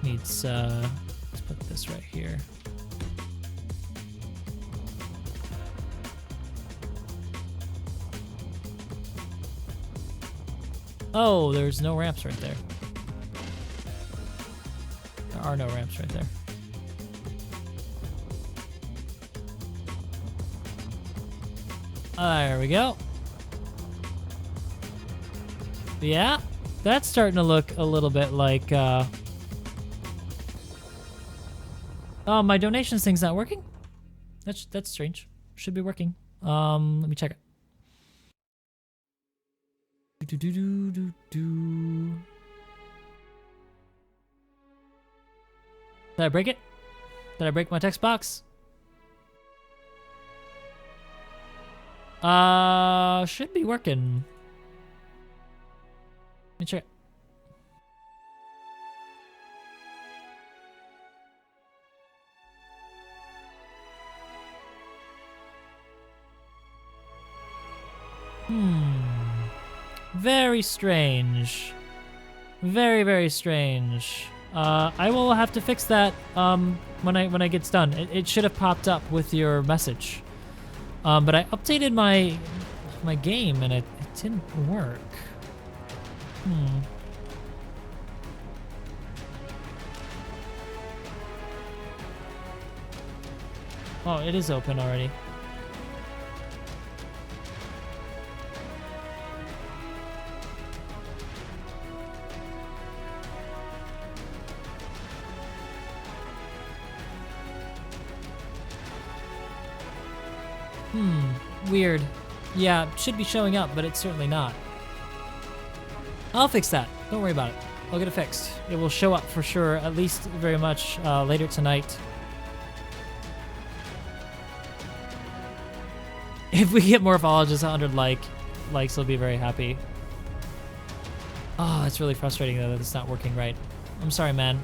Needs, let's put this right here. Oh, there's no ramps right there. There are no ramps right there. There we go. Yeah, that's starting to look a little bit like, oh, my donations thing's not working? That's strange. Should be working. Let me check it. Did I break it? Did I break my text box? Should be working. Let me check. Very strange. Very, very strange. I will have to fix that when I gets done. It should have popped up with your message. But I updated my game and it didn't work. Oh, it is open already. Weird. Yeah, should be showing up, but it's certainly not. I'll fix that. Don't worry about it. I'll get it fixed. It will show up for sure, at least very much later tonight. If we get more followers, just 100 likes, I'll be very happy. Oh, it's really frustrating though that it's not working right. I'm sorry, man.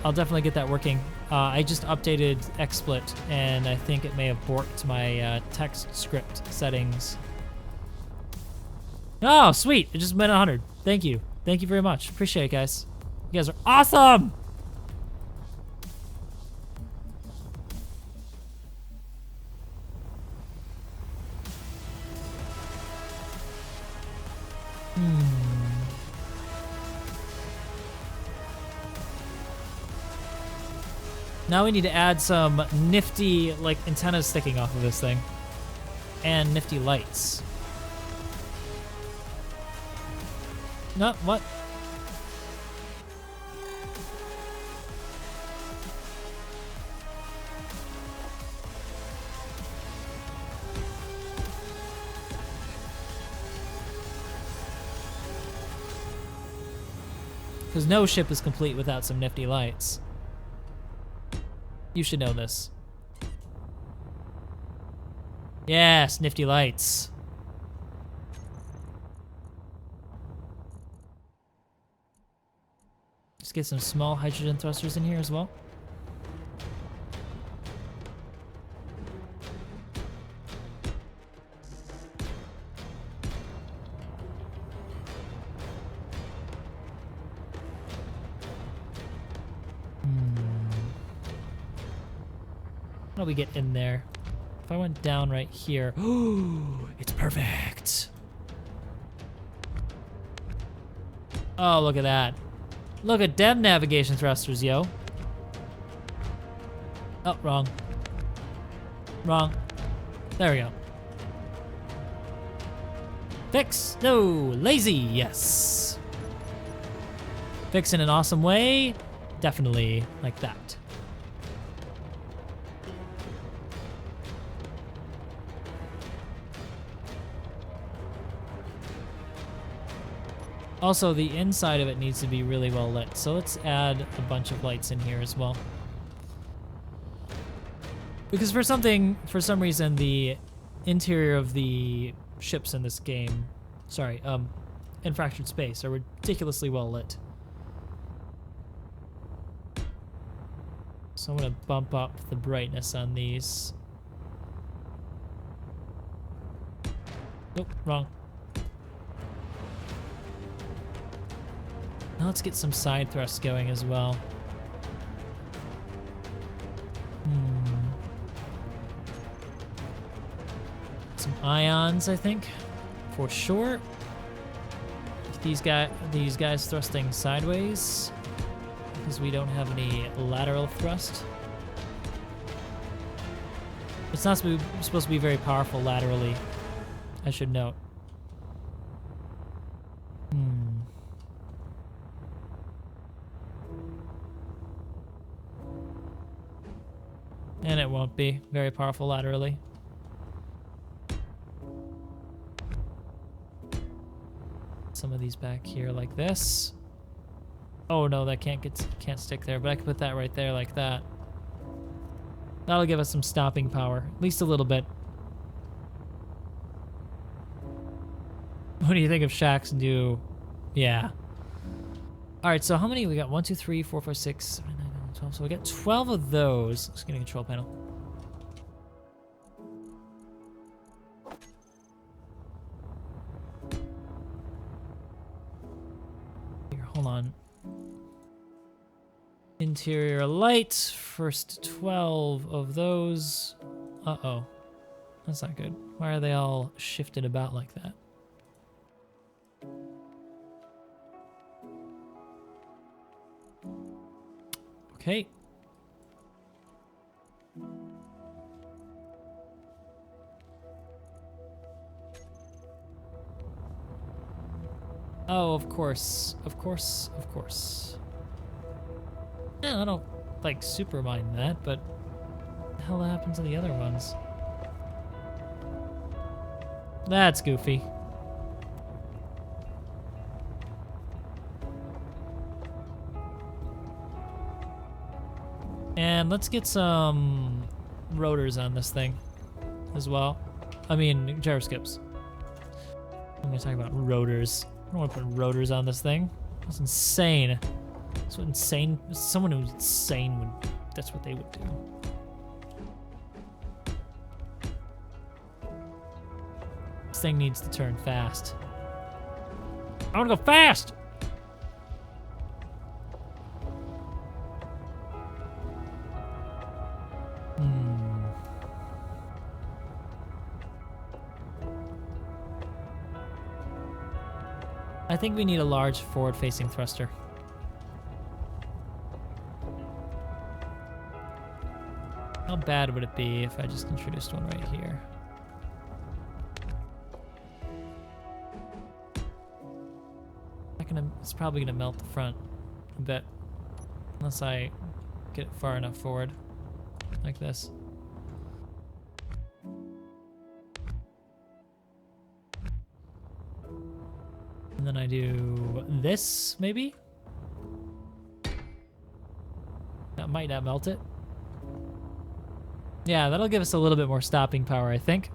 I'll definitely get that working. I just updated XSplit, and I think it may have borked my text script settings. Oh, sweet. It just went 100. Thank you. Thank you very much. Appreciate it, guys. You guys are awesome! Now we need to add some nifty, like, antennas sticking off of this thing. And nifty lights. No, what? Because no ship is complete without some nifty lights. You should know this. Yes, nifty lights. Just get some small hydrogen thrusters in here as well. How do we get in there? If I went down right here, ooh, it's perfect. Oh, look at that. Look at them navigation thrusters, yo. Oh, wrong. Wrong. There we go. Fix. No. Lazy. Yes. Fix in an awesome way. Definitely like that. Also, the inside of it needs to be really well lit, so let's add a bunch of lights in here as well. Because for some reason, the interior of the ships in this game, in Fractured Space, are ridiculously well lit. So I'm gonna bump up the brightness on these. Nope, wrong. Now let's get some side thrusts going as well. Some ions, I think, for sure. These guys thrusting sideways because we don't have any lateral thrust. It's not supposed to be very powerful laterally, I should note. And it won't be very powerful laterally. Some of these back here like this. Oh no, that can't stick there, but I can put that right there like that. That'll give us some stopping power, at least a little bit. What do you think of Shaxx do? Yeah. All right, so how many we got? 1, 2, 3, 4, 5, 6, 7, 8, 9, 10, 12. So we got 12 of those. Let's get a control panel. Here, hold on. Interior light. First 12 of those. Uh-oh. That's not good. Why are they all shifted about like that? Okay. Oh, of course. Of course. Of course. Yeah, I don't, like, super mind that, but what the hell happened to the other ones? That's goofy. And let's get some rotors on this thing as well. I mean, gyroskips. I'm gonna talk about rotors. I don't want to put rotors on this thing. That's insane. That's what insane. Someone who's insane would. That's what they would do. This thing needs to turn fast. I want to go fast. I think we need a large forward-facing thruster. How bad would it be if I just introduced one right here? It's probably gonna melt the front a bit, unless I get it far enough forward, like this. And then I do this, maybe? That might not melt it. Yeah, that'll give us a little bit more stopping power, I think.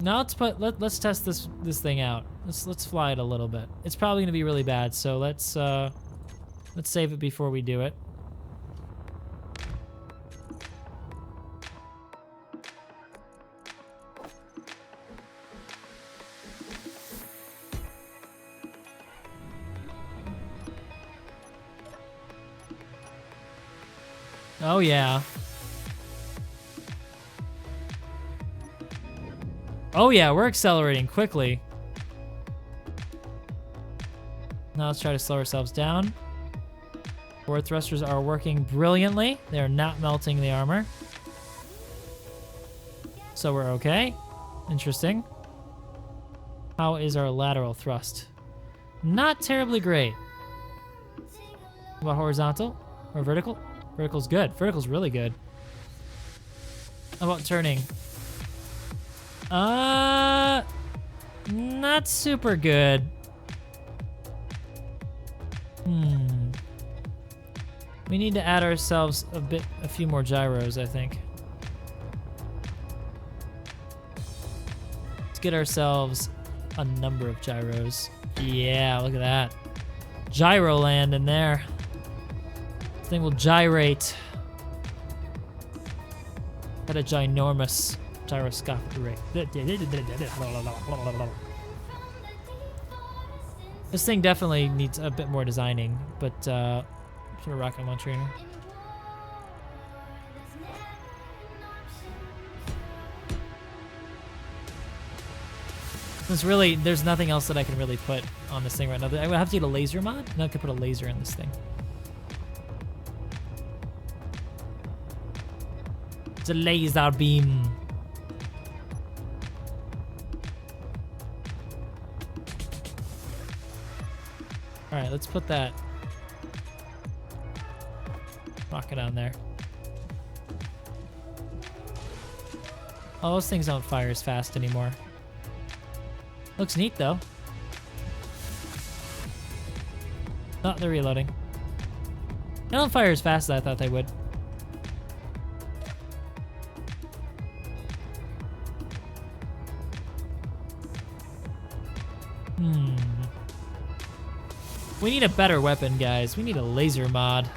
Now let's test this thing out. Let's fly it a little bit. It's probably gonna be really bad, so let's save it before we do it. Oh yeah. Oh yeah, we're accelerating quickly. Now let's try to slow ourselves down. Forward thrusters are working brilliantly. They are not melting the armor. So we're okay. Interesting. How is our lateral thrust? Not terribly great. How about horizontal or vertical? Vertical's good. Vertical's really good. How about turning? Not super good. We need to add ourselves a few more gyros, I think. Let's get ourselves a number of gyros. Yeah, look at that. Gyro land in there. This thing will gyrate at a ginormous gyroscopic rate. This thing definitely needs a bit more designing, but sort of rocket launcher. There's nothing else that I can really put on this thing right now. I would have to get a laser mod, and I could put a laser in this thing. It's a laser beam. All right, let's put that rocket on there. Oh, those things don't fire as fast anymore. Looks neat though. Oh, they're reloading. They don't fire as fast as I thought they would. We need a better weapon, guys. We need a laser mod.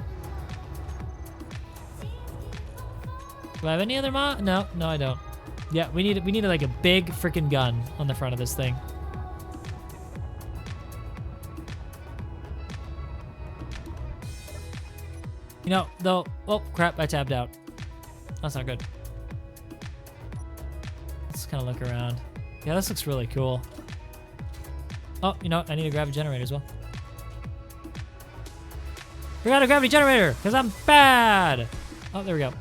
Do I have any other mod? No, I don't. Yeah, we need like a big freaking gun on the front of this thing. You know, though. Oh crap! I tabbed out. That's not good. Let's kind of look around. Yeah, this looks really cool. Oh, you know what? I need to grab a generator as well. Forgot a gravity generator, because I'm bad. Oh, there we go.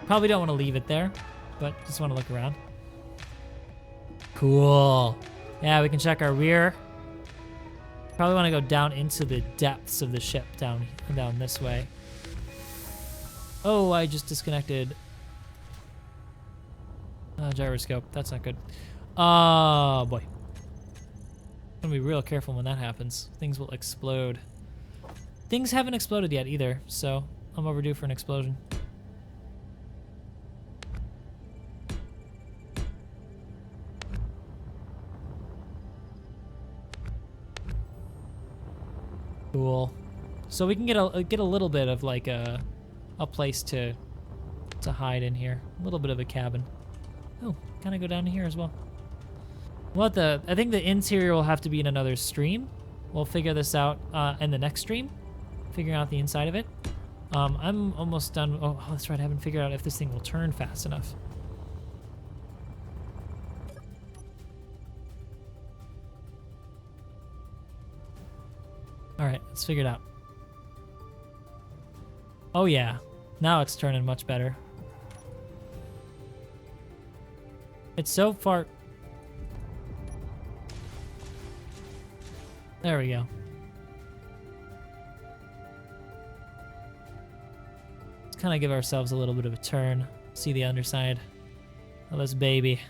Probably don't want to leave it there, but just want to look around. Cool. Yeah, we can check our rear. Probably want to go down into the depths of the ship, down this way. Oh, I just disconnected gyroscope. That's not good. Oh, boy. I'm gonna be real careful when that happens. Things will explode. Things haven't exploded yet either, so I'm overdue for an explosion. Cool. So we can get a little bit of like a place to hide in here. A little bit of a cabin. Oh, kind of go down to here as well. I think the interior will have to be in another stream. We'll figure this out in the next stream. Figuring out the inside of it. I'm almost done. Oh, that's right. I haven't figured out if this thing will turn fast enough. All right, let's figure it out. Oh yeah, now it's turning much better. It's so far. There we go. Let's kind of give ourselves a little bit of a turn. See the underside of this baby.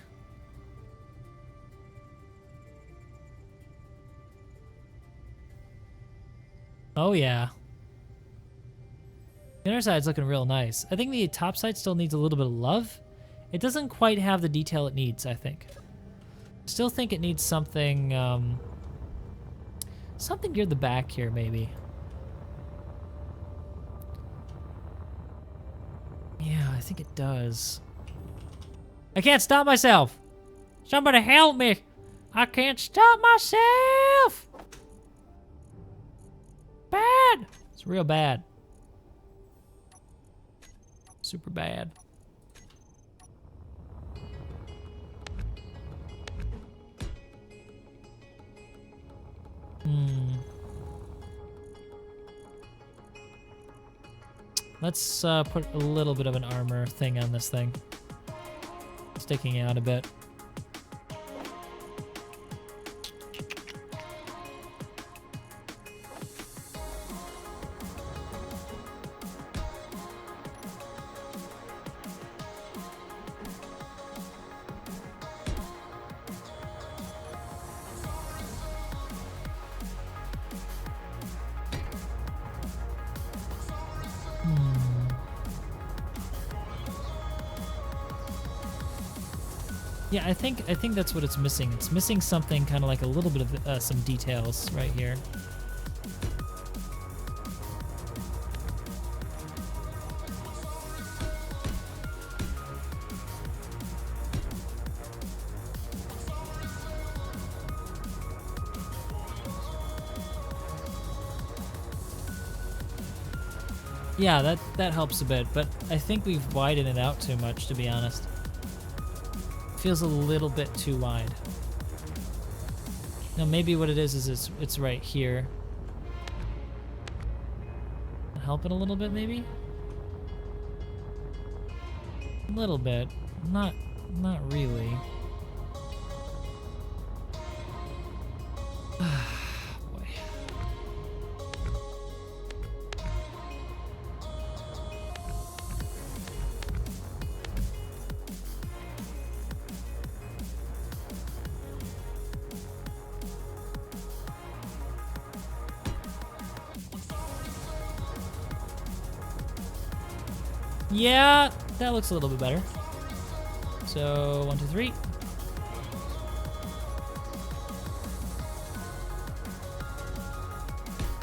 Oh yeah. The underside's looking real nice. I think the top side still needs a little bit of love. It doesn't quite have the detail it needs, I think. Still think it needs something, something near the back here, maybe. Yeah, I think it does. I can't stop myself! Somebody help me! I can't stop myself! Bad! It's real bad. Super bad. Let's put a little bit of an armor thing on this thing. Sticking out a bit. Yeah, I think that's what it's missing. It's missing something, kind of like a little bit of some details right here. Yeah, that helps a bit, but I think we've widened it out too much, to be honest. Feels a little bit too wide. Now maybe what it is it's right here. Help it a little bit, maybe? A little bit. Not really. Boy. Yeah, that looks a little bit better. So 1, 2, 3.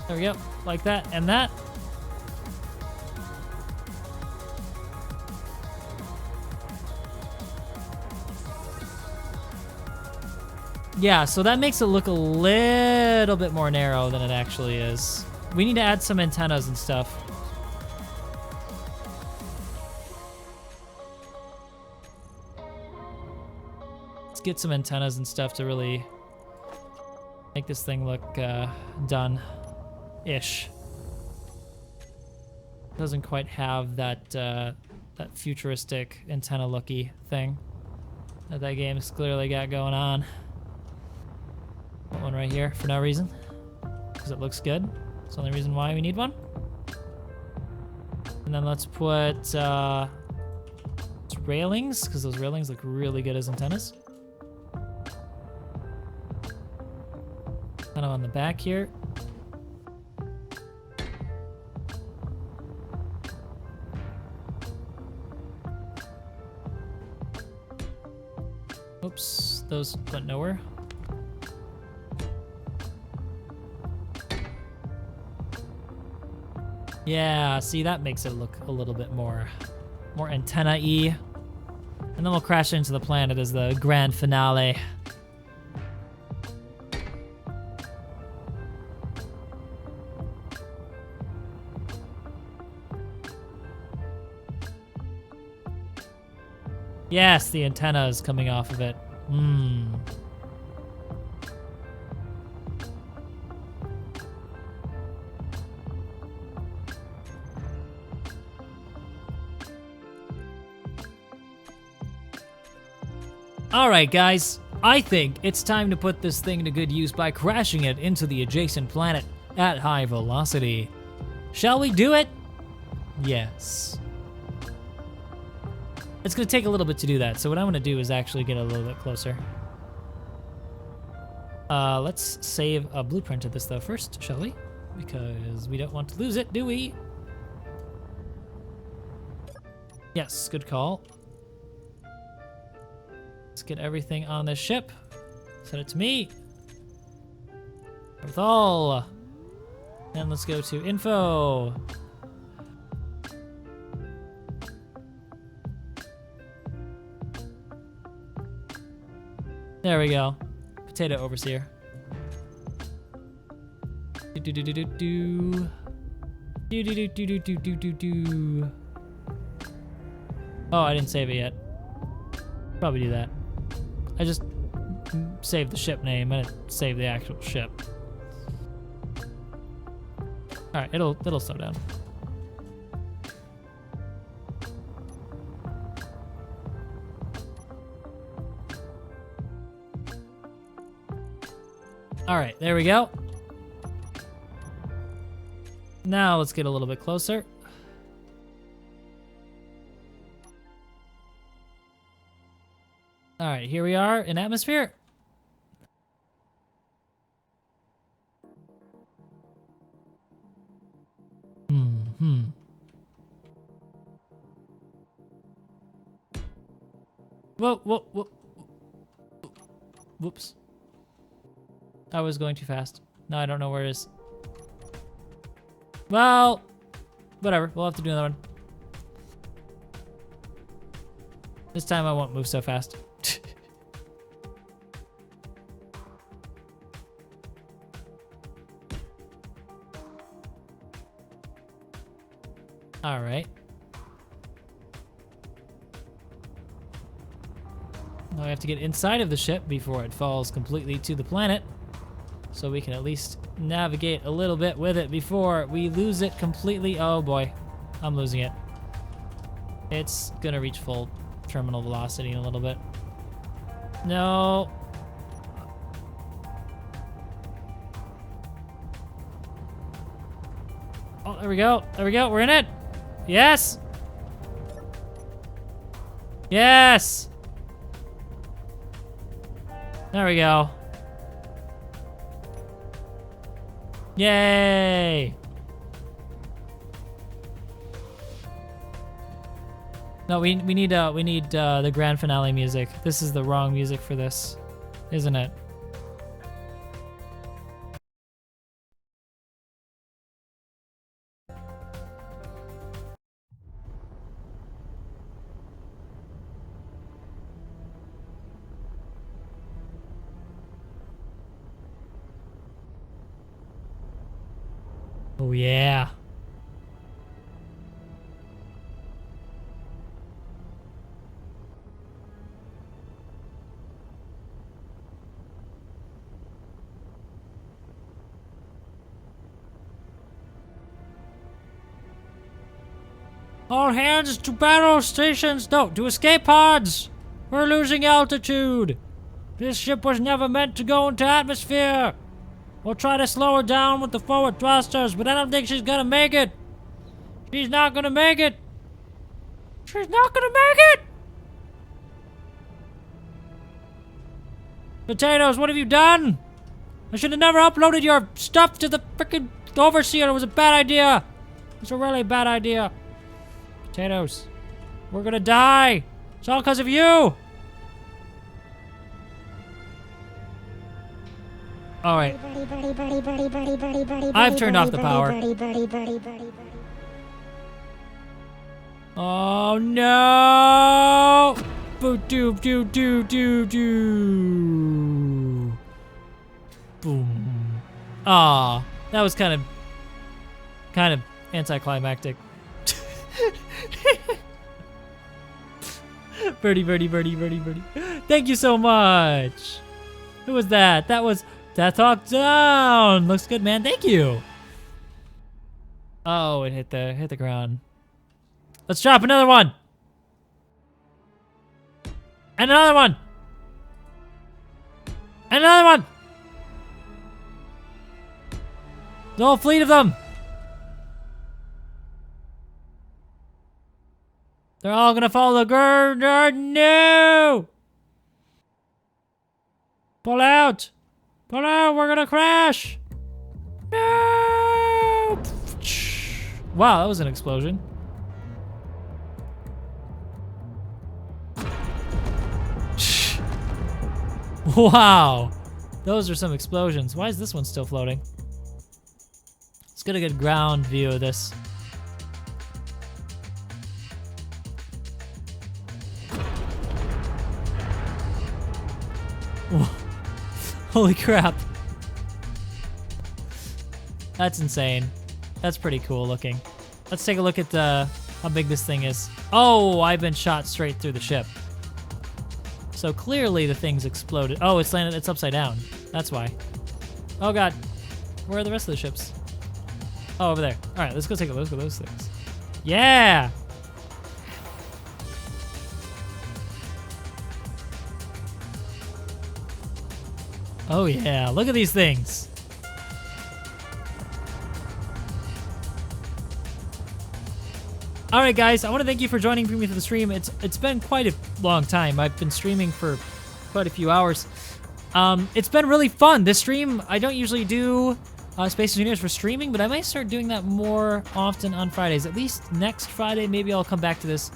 There we go, like that and that. Yeah, so that makes it look a little bit more narrow than it actually is. We need to add some antennas and stuff. Let's get some antennas and stuff to really make this thing look done-ish. Doesn't quite have that that futuristic antenna-looky thing that game's clearly got going on. Put one right here for no reason, because it looks good. It's the only reason why we need one. And then let's put railings, because those railings look really good as antennas. Kind of on the back here. Oops, those went nowhere. Yeah, see, that makes it look a little bit more antenna-y. And then we'll crash into the planet as the grand finale. Yes, the antenna is coming off of it. All right, guys. I think it's time to put this thing to good use by crashing it into the adjacent planet at high velocity. Shall we do it? Yes. It's gonna take a little bit to do that, so what I'm gonna do is actually get a little bit closer. Let's save a blueprint of this though first, shall we? Because we don't want to lose it, do we? Yes, good call. Let's get everything on this ship. Send it to me. With all. And let's go to info. There we go. Potato overseer. Do do do do do do. Do do do do do do do do. Oh, I didn't save it yet. Probably do that. I just saved the ship name. I didn't save the actual ship. All right, it'll slow down. All right, there we go. Now let's get a little bit closer. All right, here we are in atmosphere. Whoa, whoa, whoa. Whoops. I was going too fast. Now I don't know where it is. Well, whatever. We'll have to do another one. This time I won't move so fast. All right. Now I have to get inside of the ship before it falls completely to the planet, so we can at least navigate a little bit with it before we lose it completely. Oh boy, I'm losing it. It's gonna reach full terminal velocity in a little bit. No. Oh, there we go. There we go. We're in it. Yes. Yes. There we go. Yay. No, we need the grand finale music. This is the wrong music for this, isn't it? Oh yeah. All hands to battle stations. No, to escape pods. We're losing altitude. This ship was never meant to go into atmosphere. We'll try to slow her down with the forward thrusters, but I don't think she's gonna make it. She's not gonna make it. She's not gonna make it. Potatoes, what have you done? I should have never uploaded your stuff to the frickin' overseer. It was a bad idea. It was a really bad idea. Potatoes, we're gonna die. It's all because of you. All right. I've turned off the power. Oh no! Boo doo doo doo doo doo. Boom. Ah, that was kind of anticlimactic. Birdie, birdie, birdie, birdie, birdie. Thank you so much. Who was that? That was Death Hawk Down. Looks good, man. Thank you. Oh, it hit the ground. Let's drop another one. And another one. And another one! The whole fleet of them! They're all gonna follow the girder. No! Pull out! Pull out! We're gonna crash! No! Wow, that was an explosion. Wow! Those are some explosions. Why is this one still floating? Let's get a good ground view of this. Whoa. Holy crap. That's insane. That's pretty cool looking. Let's take a look at how big this thing is. Oh, I've been shot straight through the ship. So clearly the thing's exploded. Oh, it's landed, it's upside down. That's why. Oh god. Where are the rest of the ships? Oh, over there. All right, let's go take a look at those things. Yeah! Oh yeah, look at these things. All right, guys, I want to thank you for joining me for the stream. It's been quite a long time. I've been streaming for quite a few hours. It's been really fun. This stream, I don't usually do Space Engineers for streaming, but I might start doing that more often on Fridays. At least next Friday, maybe I'll come back to this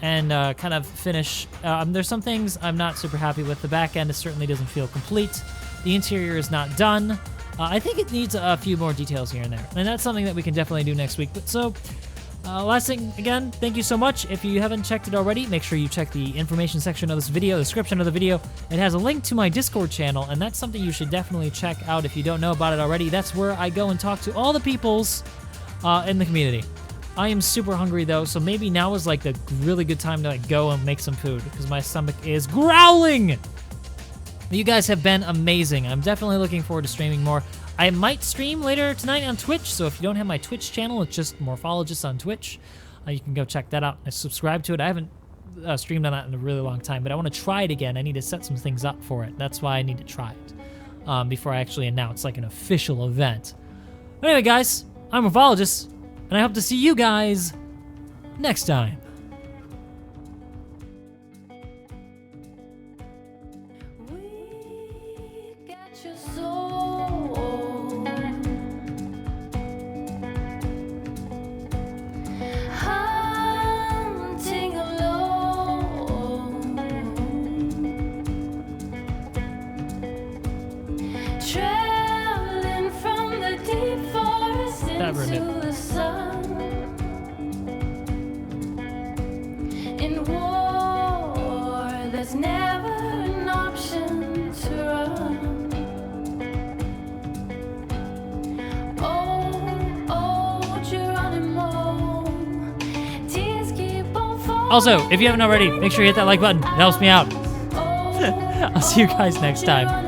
and kind of finish. There's some things I'm not super happy with. The back end certainly doesn't feel complete. The interior is not done. I think it needs a few more details here and there, and that's something that we can definitely do next week. But so, last thing, again, thank you so much. If you haven't checked it already, make sure you check the information section of this video, the description of the video. It has a link to my Discord channel, and that's something you should definitely check out if you don't know about it already. That's where I go and talk to all the peoples in the community. I am super hungry, though, so maybe now is like the really good time to go and make some food, because my stomach is growling! You guys have been amazing. I'm definitely looking forward to streaming more. I might stream later tonight on Twitch, so if you don't have my Twitch channel, it's just Morphologist on Twitch. You can go check that out and subscribe to it. I haven't streamed on that in a really long time, but I want to try it again. I need to set some things up for it. That's why I need to try it before I actually announce like an official event. But anyway, guys, I'm Morphologist, and I hope to see you guys next time. In war, there's never an option to run. Oh, Geronimo, tears keep on falling. Also, if you haven't already, make sure you hit that like button. It helps me out. I'll see you guys next time.